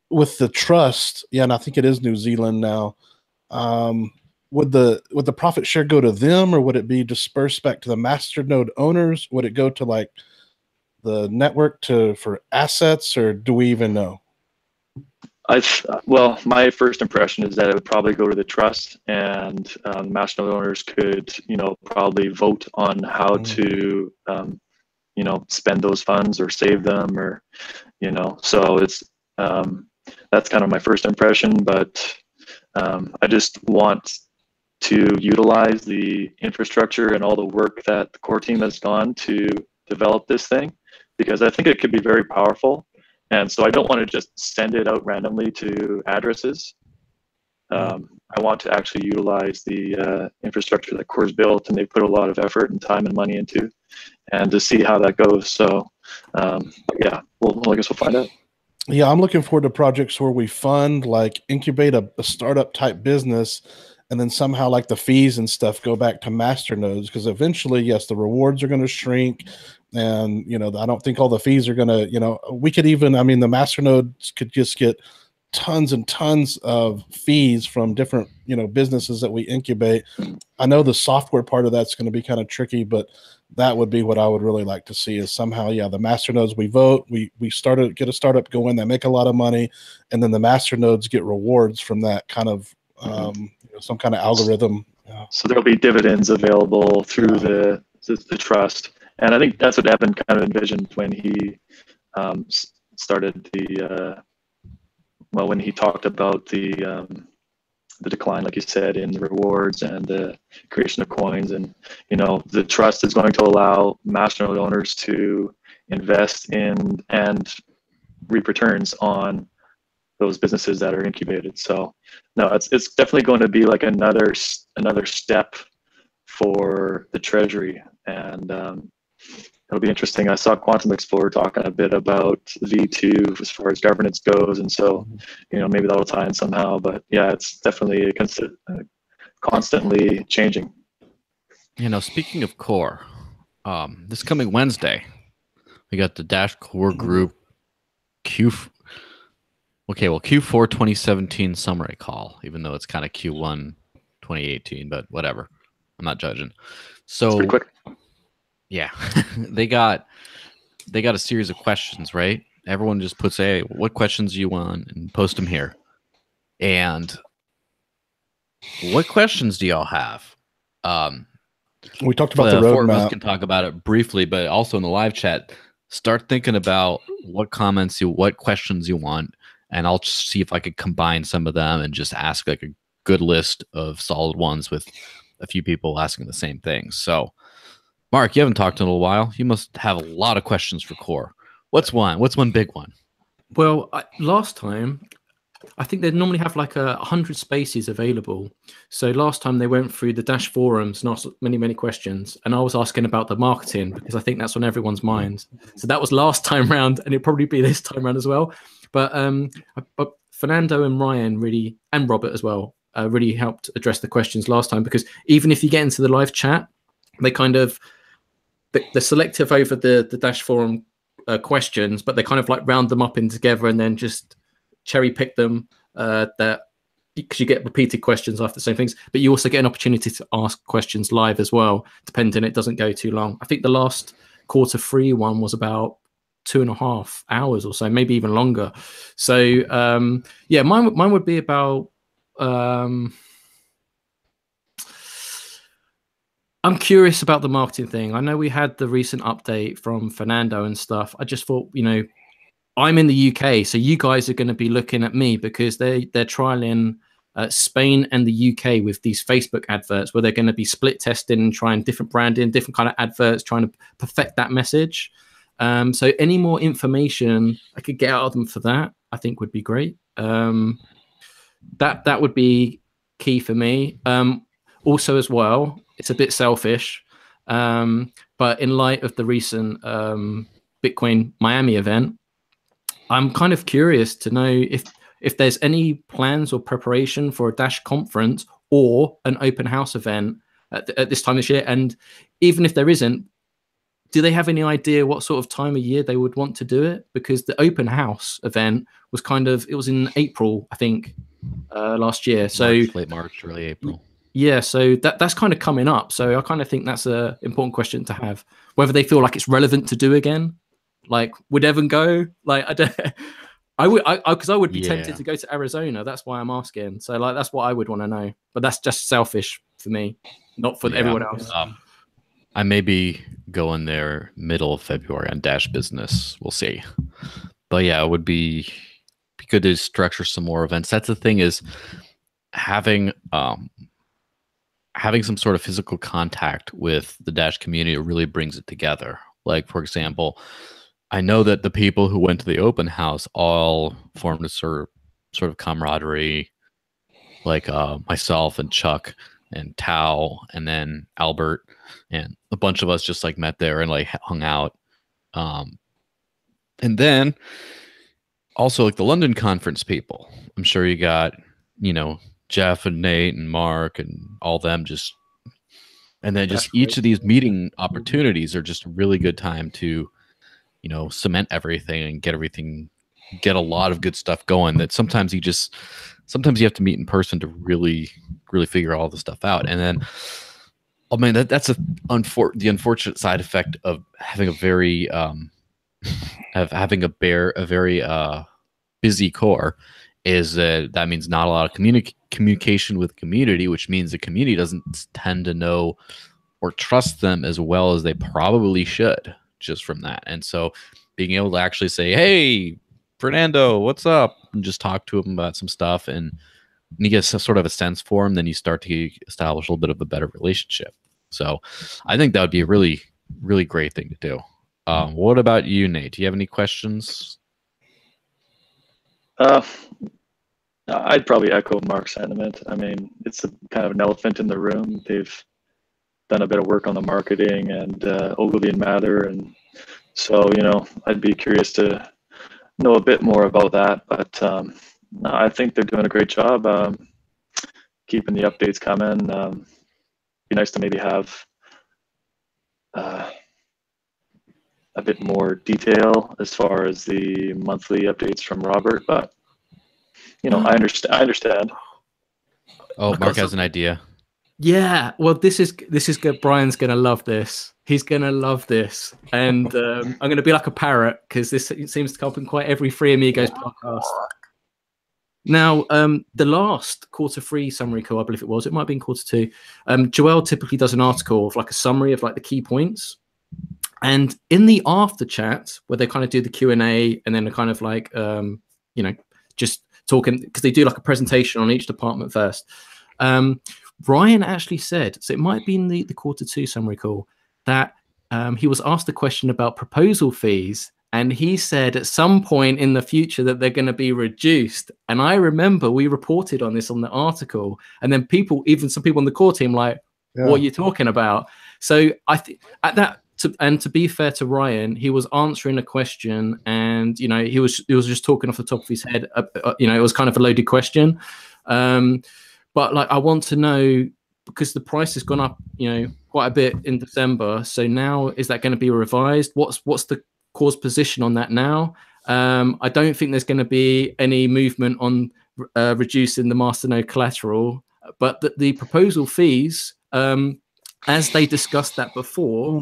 With the trust, yeah, and I think it is New Zealand now. Would the profit share go to them, or would it be dispersed back to the Masternode owners? Would it go to like the network for assets, or do we even know? Well, my first impression is that it would probably go to the trust, and Masternode owners could, you know, probably vote on how to, you know, spend those funds or save them, or, you know, so it's that's kind of my first impression. But I just want to utilize the infrastructure and all the work that the core team has gone to develop this thing, because I think it could be very powerful. And so I don't want to just send it out randomly to addresses. I want to actually utilize the infrastructure that Core's built, and they put a lot of effort and time and money into, and to see how that goes. So yeah, I guess we'll find out. Yeah, I'm looking forward to projects where we fund, like incubate a startup type business, and then somehow like the fees and stuff go back to masternodes, because eventually, yes, the rewards are going to shrink. And, you know, I don't think all the fees are going to, you know, we could even, I mean, the masternodes could just get tons and tons of fees from different, you know, businesses that we incubate. I know the software part of that's going to be kind of tricky, but that would be what I would really like to see, is somehow, yeah, the masternodes, we vote, we get a startup going, they make a lot of money, and then the masternodes get rewards from that kind of, you know, some kind of algorithm. Yeah. So there'll be dividends available through the trust. And I think that's what Evan kind of envisioned when he started when he talked about the decline, like you said, in the rewards and the creation of coins. And, you know, the trust is going to allow Masternode owners to invest in and reap returns on those businesses that are incubated. So no, it's definitely going to be like another step for the treasury. And it'll be interesting. I saw Quantum Explorer talking a bit about V2 as far as governance goes, and so, you know, maybe that'll tie in somehow. But yeah, it's definitely constantly changing. You know, speaking of core, this coming Wednesday, we got the Dash Core Group Q4 2017 summary call, even though it's kind of Q1 2018, but whatever. I'm not judging. So it's pretty quick. Yeah, they got a series of questions, right? Everyone just puts, hey, what questions do you want, and post them here. And what questions do y'all have? We talked about the roadmap. Four of us can talk about it briefly, but also in the live chat, start thinking about what questions you want, and I'll just see if I could combine some of them and just ask like a good list of solid ones with a few people asking the same things. So, Mark, you haven't talked in a little while. You must have a lot of questions for Core. What's one big one? Well, last time I think they normally have like 100 spaces available. So last time they went through the Dash forums and asked many questions, and I was asking about the marketing because I think that's on everyone's mind. So that was last time round, and it'll probably be this time round as well. But Fernando and Ryan really, and Robert as well, really helped address the questions last time, because even if you get into the live chat, they kind of they're selective over the Dash forum questions, but they kind of like round them up in together and then just cherry pick them that because you get repeated questions after the same things, but you also get an opportunity to ask questions live as well, depending it doesn't go too long. I think the last Q3 one was about 2.5 hours or so, maybe even longer. So yeah, mine would be about I'm curious about the marketing thing. I know we had the recent update from Fernando and stuff. I just thought, you know, I'm in the UK, so you guys are going to be looking at me because they're trialing Spain and the UK with these Facebook adverts where they're going to be split testing and trying different branding, different kind of adverts, trying to perfect that message. So any more information I could get out of them for that, I think would be great. That would be key for me. Also, as well, it's a bit selfish, but in light of the recent Bitcoin Miami event, I'm kind of curious to know if there's any plans or preparation for a Dash conference or an open house event at this time this year. And even if there isn't, do they have any idea what sort of time of year they would want to do it? Because the open house event was it was in April, I think, last year. So late March, early April. Yeah, so that's kind of coming up. So I kind of think that's an important question to have. Whether they feel like it's relevant to do again. Like, would Evan go? Like, I would, because I would be tempted to go to Arizona. That's why I'm asking. So, like, that's what I would want to know. But that's just selfish for me, not for everyone else. I may be going there middle of February on Dash Business. We'll see. But yeah, it would be good to structure some more events. That's the thing, is having some sort of physical contact with the Dash community really brings it together. Like, for example, I know that the people who went to the open house all formed a sort of camaraderie, like myself and Chuck and Tao and then Albert and a bunch of us just like met there and like hung out. And then also like the London conference people, I'm sure you got, you know, Jeff and Nate and Mark and all them just, and then just each of these meeting opportunities are just a really good time to, you know, cement everything and get a lot of good stuff going that sometimes you have to meet in person to really figure all the stuff out. And then, oh man, that's the unfortunate side effect of having a very busy core, is that means not a lot of communication with community, which means the community doesn't tend to know or trust them as well as they probably should just from that. And so being able to actually say, hey, Fernando, what's up? And just talk to him about some stuff, and you get sort of a sense for him, then you start to establish a little bit of a better relationship. So I think that would be a really, really great thing to do. What about you, Nate? Do you have any questions? I'd probably echo Mark's sentiment. I mean, it's kind of an elephant in the room. They've done a bit of work on the marketing and Ogilvy and Mather, and so, you know, I'd be curious to know a bit more about that. But I think they're doing a great job keeping the updates coming. Be nice to maybe have a bit more detail as far as the monthly updates from Robert, but you know, I understand. Oh, Mark has an idea. Yeah, well, this is good. Brian's gonna love this. He's gonna love this, and I'm gonna be like a parrot because this seems to come up in quite every Free Amigos podcast. Now, the last Q3 summary call, I believe it might have been Q2. Joel typically does an article of like a summary of like the key points, and in the after chat where they kind of do the Q&A and then they're kind of like you know, just talking, because they do like a presentation on each department first. Ryan actually said, so it might be in the Q2 summary call, that he was asked a question about proposal fees, And he said at some point in the future that they're going to be reduced. And I remember we reported on this on the article, and then even some people on the core team, like, what are you talking about? So I think at that, to be fair to Ryan, he was answering a question, and he was just talking off the top of his head. It was kind of a loaded question, but like I want to know, because the price has gone up, quite a bit in December. So now, is that going to be revised? What's the core's position on that now? I don't think there's going to be any movement on reducing the masternode collateral, but the proposal fees, as they discussed that before,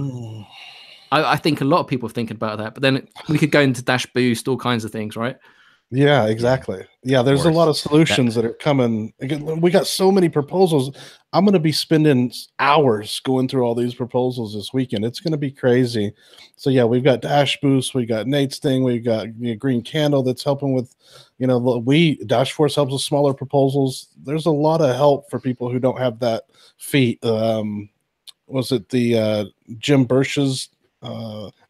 I think a lot of people are thinking about that. But then we could go into Dash Boost, all kinds of things, right? Yeah, exactly. Yeah, there's a lot of solutions that are coming. Again, we got so many proposals. I'm going to be spending hours going through all these proposals this weekend. It's going to be crazy. So yeah, we've got Dash Boost, we got Nate's thing, we've got Green Candle that's helping with, Dash Force helps with smaller proposals. There's a lot of help for people who don't have that feat. Was it the Jim Birch's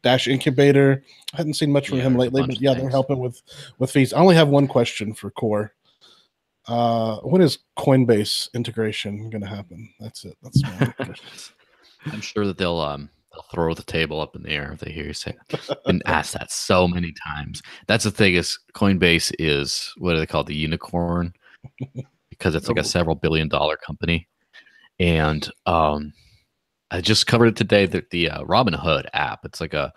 Dash Incubator? I hadn't seen much from him lately, but yeah, they're helping with fees. I only have one question for Core. When is Coinbase integration going to happen? That's it. That's my question. I'm sure that they'll throw the table up in the air if they hear you say it. Been asked that so many times. That's the thing, is Coinbase is, what do they call it, the unicorn? Because it's like a several billion-dollar company. And I just covered it today, that the Robinhood app, it's like a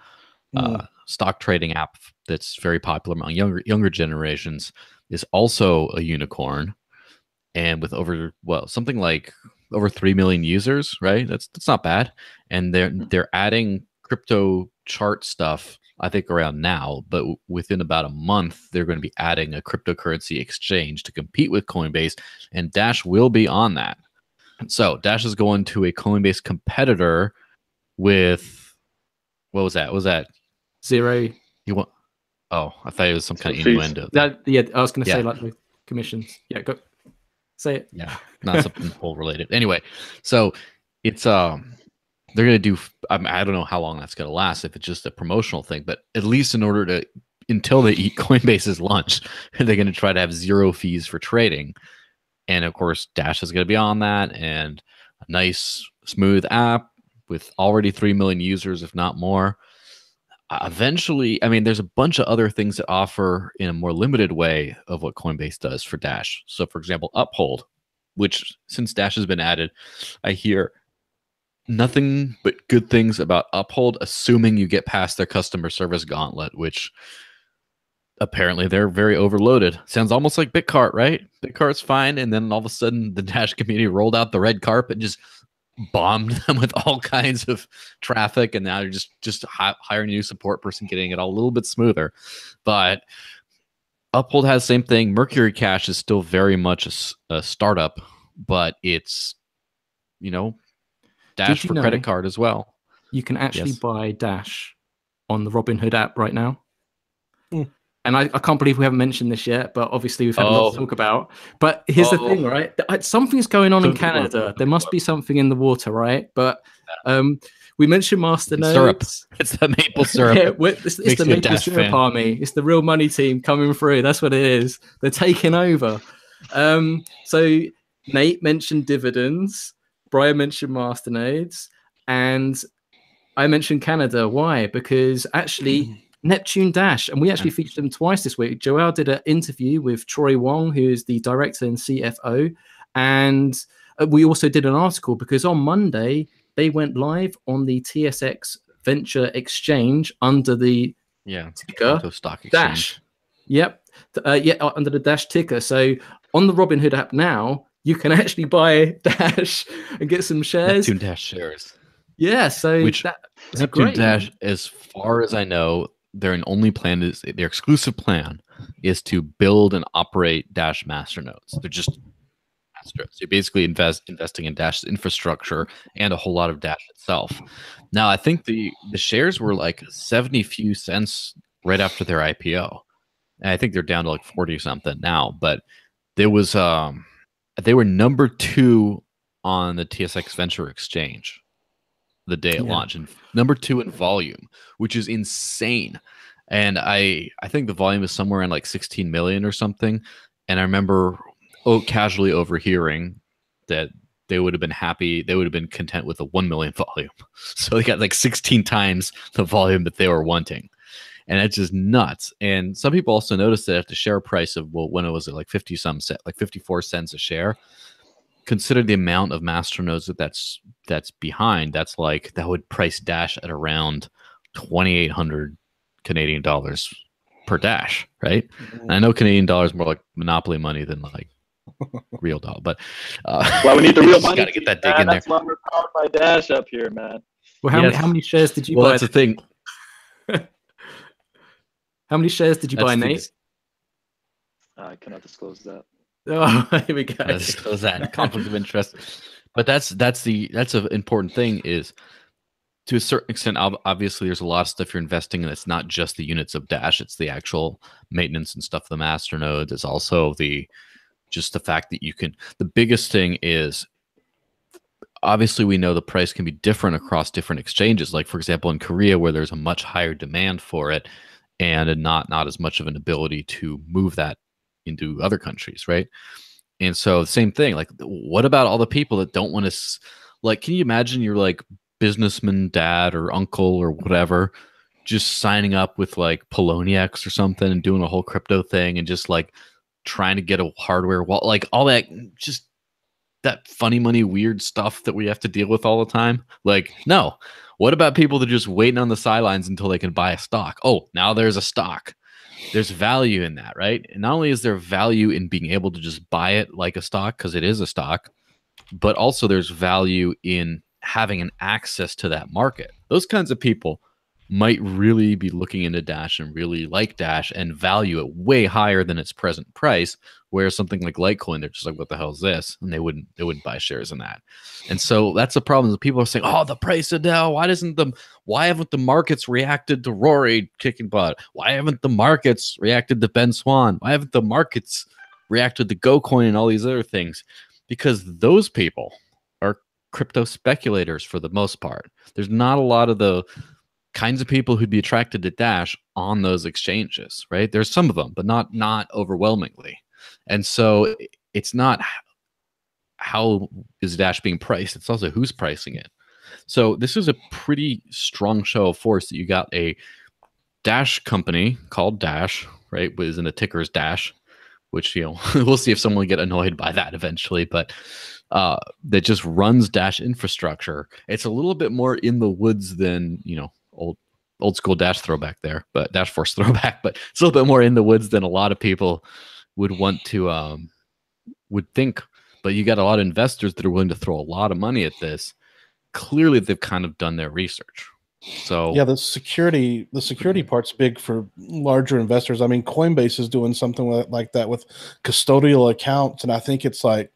stock trading app that's very popular among younger generations, is also a unicorn, and with something like over 3 million users, right? That's not bad. And they're adding crypto chart stuff, I think, around now, but within about a month they're going to be adding a cryptocurrency exchange to compete with Coinbase, and Dash will be on that. So Dash is going to a Coinbase competitor with, what was that? What was that? Zero. You want? Oh, I thought it was some kind of innuendo. I was going to say like the commissions. Yeah, go say it. Yeah, not something poll related. Anyway, so it's they're going to do. I don't know how long that's going to last, if it's just a promotional thing, but at least until they eat Coinbase's lunch, they're going to try to have zero fees for trading. And of course, Dash is going to be on that, and a nice, smooth app with already 3 million users, if not more. Eventually, I mean, there's a bunch of other things that offer in a more limited way of what Coinbase does for Dash. So, for example, Uphold, which since Dash has been added, I hear nothing but good things about Uphold, assuming you get past their customer service gauntlet, which apparently they're very overloaded. Sounds almost like BitCart, right? BitCart's fine, and then all of a sudden the Dash community rolled out the red carpet and just bombed them with all kinds of traffic, and now you're just hiring a new support person, getting it all a little bit smoother. But Uphold has the same thing. Mercury Cash is still very much a startup, but it's Dash for credit card as well. You can actually buy Dash on the Robinhood app right now. And I can't believe we haven't mentioned this yet, but obviously we've had a lot to talk about. But here's the thing, right? Something's going on in Canada. There must be something in the water, right? But we mentioned Masternode. Syrup. It's the maple syrup. It's the maple syrup army. It's the real money team coming through. That's what it is. They're taking over. So Nate mentioned dividends. Brian mentioned Masternodes. And I mentioned Canada. Why? Because actually Neptune Dash, and we actually featured them twice this week. Joel did an interview with Troy Wong, who is the director and CFO, and we also did an article because on Monday they went live on the TSX Venture Exchange under the ticker stock exchange. Dash. Yep, under the Dash ticker. So on the Robinhood app now, you can actually buy Dash and get some shares. Neptune Dash shares. Yeah, so Neptune great. Dash, as far as I know, their exclusive plan is to build and operate Dash masternodes. They're just masternodes. You're basically investing in Dash's infrastructure and a whole lot of Dash itself. Now, I think the shares were like 70 few cents right after their IPO. And I think they're down to like 40 something now. But they were number 2 on the TSX Venture Exchange the day it launched, and number 2 in volume, which is insane. And I think the volume is somewhere in like 16 million or something. And I remember casually overhearing that they would have been happy, they would have been content with a 1 million volume. So they got like 16 times the volume that they were wanting. And it's just nuts. And some people also noticed that at the share price of, well, when it was like 50 some cent, like 54 cents a share, consider the amount of masternodes that's behind. That's like, that would price Dash at around 2,800 Canadian dollars per Dash, right? And I know Canadian dollars more like monopoly money than like real dollar, but well, we need the real money. Got to get that dig in that's there. Why we're powered by Dash up here, man. Well, how many shares did you buy? Well, that's the thing. How many shares did you buy, Nate? I cannot disclose that. Oh, here we go. Disclose that conflict of interest. But that's an important thing is, to a certain extent, obviously there's a lot of stuff you're investing in. It's not just the units of Dash, it's the actual maintenance and stuff of the master nodes. It's also just the fact that you can, the biggest thing is, obviously we know the price can be different across different exchanges. Like for example, in Korea, where there's a much higher demand for it and not as much of an ability to move that into other countries, right? And so same thing, like what about all the people that don't want to, like, can you imagine you're like businessman dad or uncle or whatever just signing up with like Poloniex or something and doing a whole crypto thing and just like trying to get a hardware wallet, like all that, just that funny money weird stuff that we have to deal with all the time? Like, no. What about people that are just waiting on the sidelines until they can buy a stock? Oh, now there's a stock. There's value in that, right? And not only is there value in being able to just buy it like a stock because it is a stock, but also there's value in having an access to that market. Those kinds of people might really be looking into Dash and really like Dash and value it way higher than its present price. Whereas something like Litecoin, they're just like, what the hell is this? And they wouldn't buy shares in that. And so that's the problem. People are saying, oh, the price of DAO, why haven't the markets reacted to Rory kicking butt? Why haven't the markets reacted to Ben Swan? Why haven't the markets reacted to GoCoin and all these other things? Because those people are crypto speculators for the most part. There's not a lot of the kinds of people who'd be attracted to Dash on those exchanges, right? There's some of them, but not overwhelmingly. And so it's not how is Dash being priced, it's also who's pricing it. So this is a pretty strong show of force that you got a Dash company called Dash, right? Is in the ticker is Dash, which, you know, we'll see if someone will get annoyed by that eventually, but that just runs Dash infrastructure. It's a little bit more in the woods than, you know, old school Dash throwback there, but Dash Force throwback, but it's a little bit more in the woods than a lot of people would want to would think. But you got a lot of investors that are willing to throw a lot of money at this. Clearly they've kind of done their research. So yeah, the security part's big for larger investors. I mean, Coinbase is doing something like that with custodial accounts, and I think it's like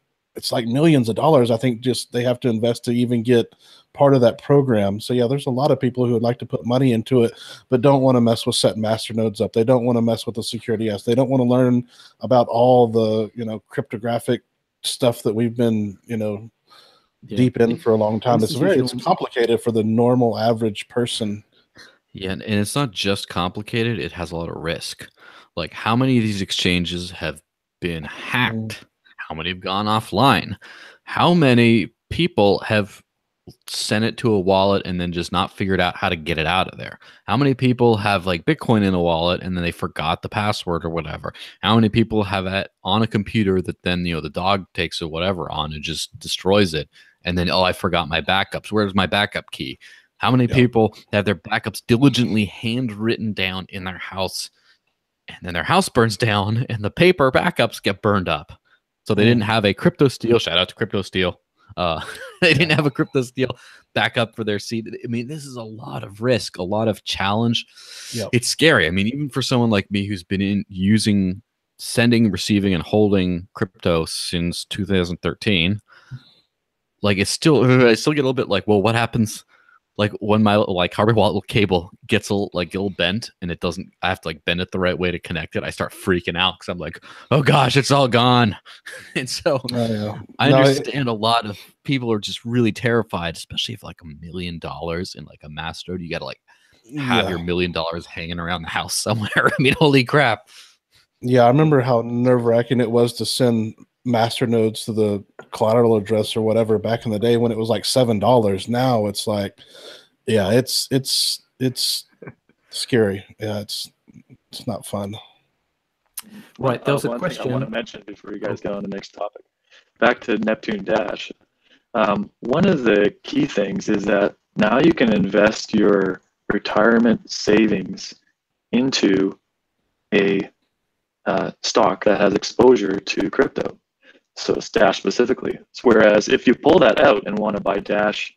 millions of dollars. I think just they have to invest to even get part of that program. So yeah, there's a lot of people who would like to put money into it, but don't want to mess with setting masternodes up. They don't want to mess with the security S. They don't want to learn about all the, you know, cryptographic stuff that we've been, you know, deep in for a long time. It's complicated for the normal average person. Yeah, and it's not just complicated, it has a lot of risk. Like, how many of these exchanges have been hacked? How many have gone offline? How many people have sent it to a wallet and then just not figured out how to get it out of there? How many people have like Bitcoin in a wallet and then they forgot the password or whatever? How many people have it on a computer that then, you know, the dog takes or whatever on and just destroys it? And then, oh, I forgot my backups. Where's my backup key? How many people have their backups diligently handwritten down in their house, and then their house burns down and the paper backups get burned up? So they didn't have a crypto steel. Shout out to crypto steel. They didn't have a crypto steel backup for their seed. I mean, this is a lot of risk, a lot of challenge. Yep. It's scary. I mean, even for someone like me who's been sending, receiving, and holding crypto since 2013, like I still get a little bit like, well, what happens? Like when my like hardware wallet cable gets a little bent and it doesn't, I have to like bend it the right way to connect it. I start freaking out because I'm like, oh gosh, it's all gone. And so I understand a lot of people are just really terrified, especially if like $1 million in like a master, you got to like have your $1 million hanging around the house somewhere. I mean, holy crap. Yeah, I remember how nerve-wracking it was to send master nodes to the collateral address or whatever back in the day when it was like $7. Now it's like, yeah, it's scary. Yeah, it's not fun. Right, there was a one question thing I want to mention before you guys go on the next topic. Back to Neptune Dash. One of the key things is that now you can invest your retirement savings into a stock that has exposure to crypto. So it's Dash specifically. Whereas if you pull that out and want to buy Dash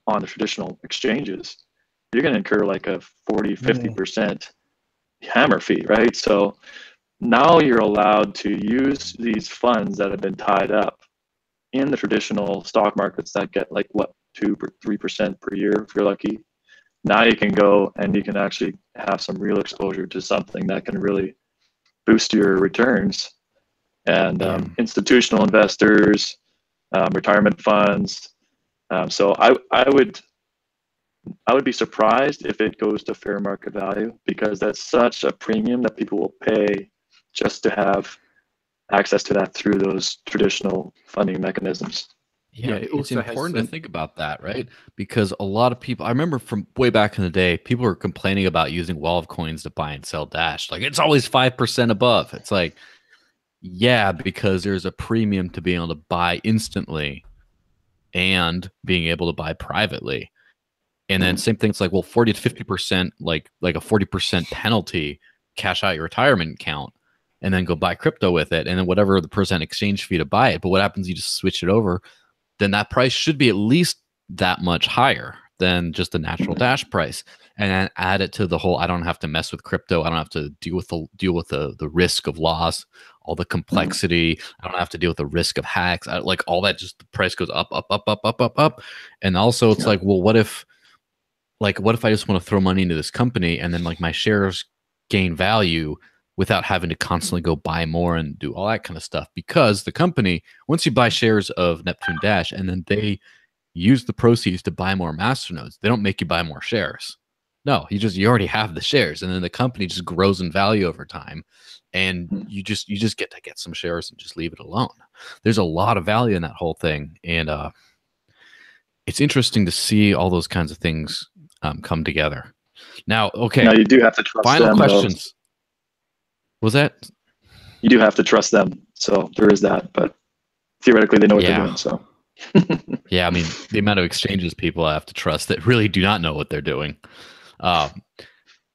on the traditional exchanges, you're going to incur like a 40-50% hammer fee, right? So now you're allowed to use these funds that have been tied up in the traditional stock markets that get like what, 2 or 3% per year if you're lucky. Now you can go and you can actually have some real exposure to something that can really boost your returns. And institutional investors, retirement funds. So I would be surprised if it goes to fair market value, because that's such a premium that people will pay just to have access to that through those traditional funding mechanisms. Yeah, it's important to think about that, right? Because a lot of people, I remember from way back in the day, people were complaining about using Wall of Coins to buy and sell Dash. Like, it's always 5% above. It's like, yeah, because there's a premium to being able to buy instantly and being able to buy privately. And then same thing, it's like, well, 40 to 50%, like a 40% penalty, cash out your retirement account and then go buy crypto with it. And then whatever the percent exchange fee to buy it. But what happens, you just switch it over, then that price should be at least that much higher than just the natural Dash price. And then add it to the whole, I don't have to mess with crypto. I don't have to deal with the risk of loss, all the complexity. I don't have to deal with the risk of hacks. Like all that, just the price goes up, up, up, up, up, up, up. And also it's like, well, what if I just want to throw money into this company and then like my shares gain value without having to constantly go buy more and do all that kind of stuff? Because the company, once you buy shares of Neptune Dash and then they use the proceeds to buy more masternodes, they don't make you buy more shares. No, you already have the shares, and then the company just grows in value over time, and you just get to get some shares and just leave it alone. There's a lot of value in that whole thing, and it's interesting to see all those kinds of things come together. Now, okay. Now you do have to trust Final them, questions. Though. Was that? You do have to trust them, so there is that. But theoretically, they know what they're doing. So. Yeah, I mean, the amount of exchanges people have to trust that really do not know what they're doing.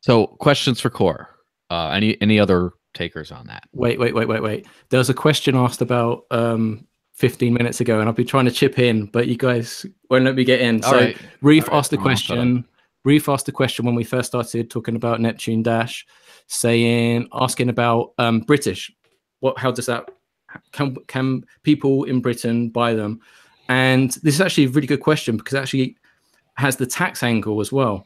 So, questions for Core. Any other takers on that? Wait. There was a question asked about 15 minutes ago, and I've been trying to chip in, but you guys won't let me get in. So, right. Reef asked the question. Reef asked the question when we first started talking about Neptune Dash, asking about British. How does that? Can people in Britain buy them? And this is actually a really good question because it actually has the tax angle as well.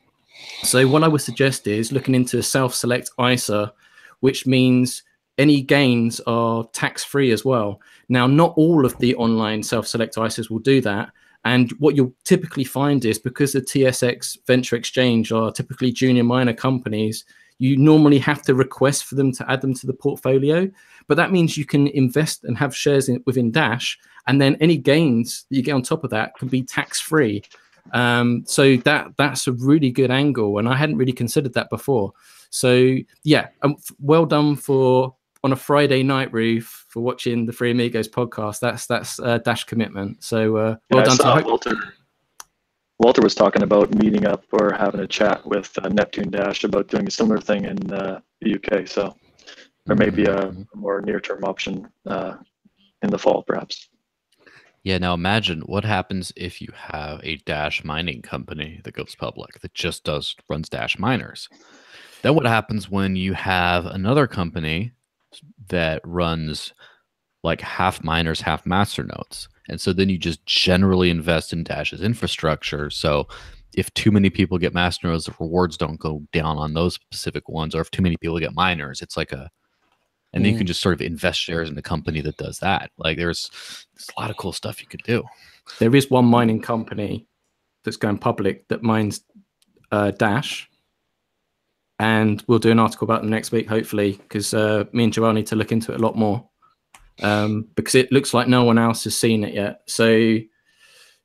So what I would suggest is looking into self-select ISA, which means any gains are tax-free as well. Now, not all of the online self-select ISAs will do that. And what you'll typically find is because the TSX Venture Exchange are typically junior minor companies, you normally have to request for them to add them to the portfolio. But that means you can invest and have shares within Dash, and then any gains that you get on top of that can be tax-free. So that's a really good angle, and I hadn't really considered that before. So yeah, well done on a Friday night, Ruth, for watching the Free Amigos podcast. That's Dash commitment. So well done to Walter was talking about meeting up or having a chat with Neptune Dash about doing a similar thing in the UK. So there may be a more near-term option in the fall, perhaps. Yeah, now imagine what happens if you have a Dash mining company that goes public that just runs Dash miners. Then what happens when you have another company that runs like half miners, half masternodes? And so then you just generally invest in Dash's infrastructure. So if too many people get masternodes, the rewards don't go down on those specific ones. Or if too many people get miners, it's like and then you can just sort of invest shares in a company that does that. Like there's a lot of cool stuff you could do. There is one mining company that's going public that mines Dash, and we'll do an article about them next week, hopefully, because me and Joel need to look into it a lot more, because it looks like no one else has seen it yet. So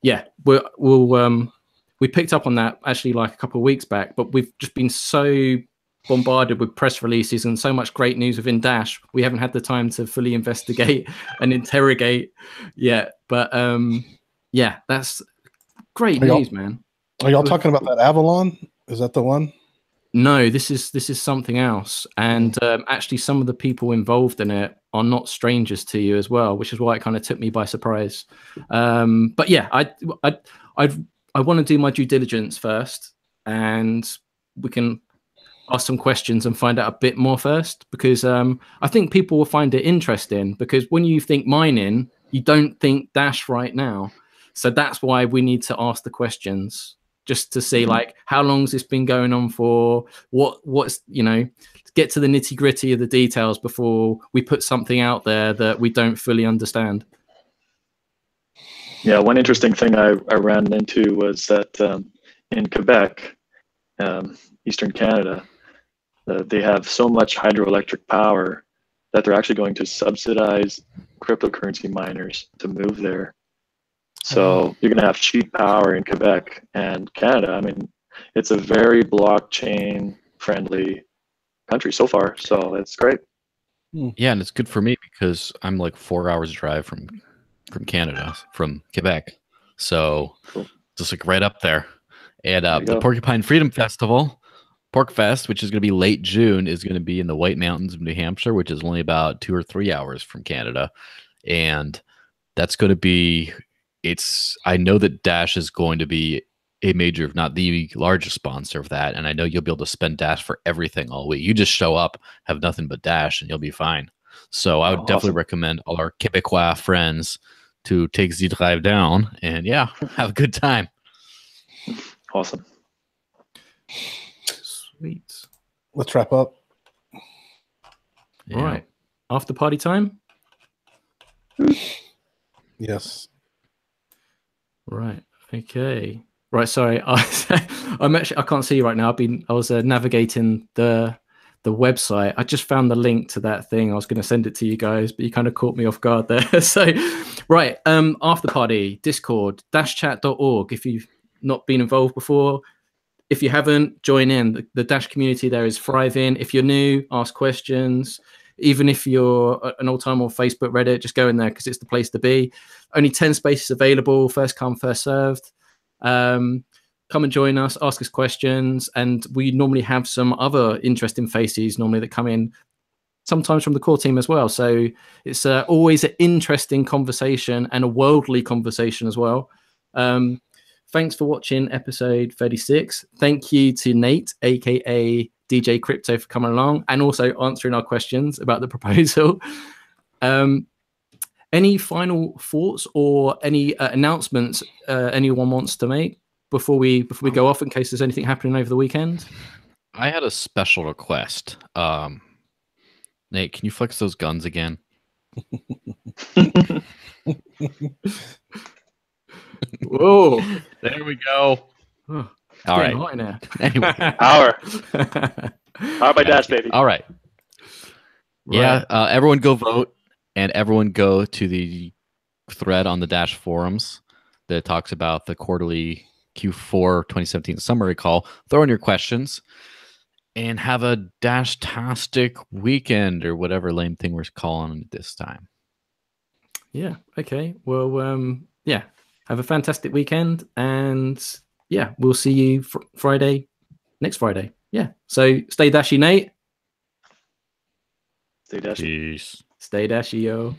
yeah, we picked up on that actually like a couple of weeks back, but we've just been so bombarded with press releases and so much great news within Dash, we haven't had the time to fully investigate and interrogate yet. But yeah, that's great news, man. Are y'all talking about that Avalon? Is that the one? No, this is something else. And actually, some of the people involved in it are not strangers to you as well, which is why it kind of took me by surprise. But yeah, I want to do my due diligence first, and we can ask some questions and find out a bit more first, because I think people will find it interesting, because when you think mining, you don't think Dash right now. So that's why we need to ask the questions, just to see like how long has this been going on for, what's to get to the nitty gritty of the details before we put something out there that we don't fully understand. Yeah, one interesting thing I ran into was that in Quebec, Eastern Canada, they have so much hydroelectric power that they're actually going to subsidize cryptocurrency miners to move there. So you're going to have cheap power in Quebec and Canada. I mean, it's a very blockchain friendly country so far. So it's great. Yeah, and it's good for me because I'm like 4 hours drive from Canada, from Quebec. So cool. Just like right up there. And the Porcupine Freedom Festival, PorcFest, which is going to be late June, is going to be in the White Mountains of New Hampshire, which is only about 2 or 3 hours from Canada. And that's going to be, I know that Dash is going to be a major, if not the largest sponsor of that. And I know you'll be able to spend Dash for everything all week. You just show up, have nothing but Dash, and you'll be fine. So I would definitely recommend all our Quebecois friends to take the drive down and have a good time. Awesome. Sweet. Let's wrap up. Yeah. All right. After party time? Yes. Right. Okay. Right. Sorry. I can't see you right now. I was navigating the website. I just found the link to that thing. I was going to send it to you guys, but you kind of caught me off guard there. So, right. After party, Discord, dashchat.org. If you've not been involved before, if you haven't, join in. The Dash community there is thriving. If you're new, ask questions. Even if you're an old-timer on Facebook, Reddit, just go in there because it's the place to be. Only 10 spaces available, first come, first served. Come and join us, ask us questions, and we normally have some other interesting faces normally that come in, sometimes from the core team as well. So it's always an interesting conversation and a worldly conversation as well. Thanks for watching episode 36. Thank you to Nate, aka DJ Crypto, for coming along and also answering our questions about the proposal. Any final thoughts or any announcements anyone wants to make before we go off, in case there's anything happening over the weekend? I had a special request. Nate, can you flex those guns again? Whoa! There we go. Oh, all right. Anyway, power by Dash, baby. All right. Yeah. Everyone go vote, and everyone go to the thread on the Dash forums that talks about the quarterly Q4 2017 summary call. Throw in your questions and have a Dash-tastic weekend, or whatever lame thing we're calling it this time. Yeah. Okay. Well, yeah. Have a fantastic weekend, and yeah, we'll see you next Friday. Yeah. So stay dashy, Nate. Stay dashy. Peace. Stay dashy, yo.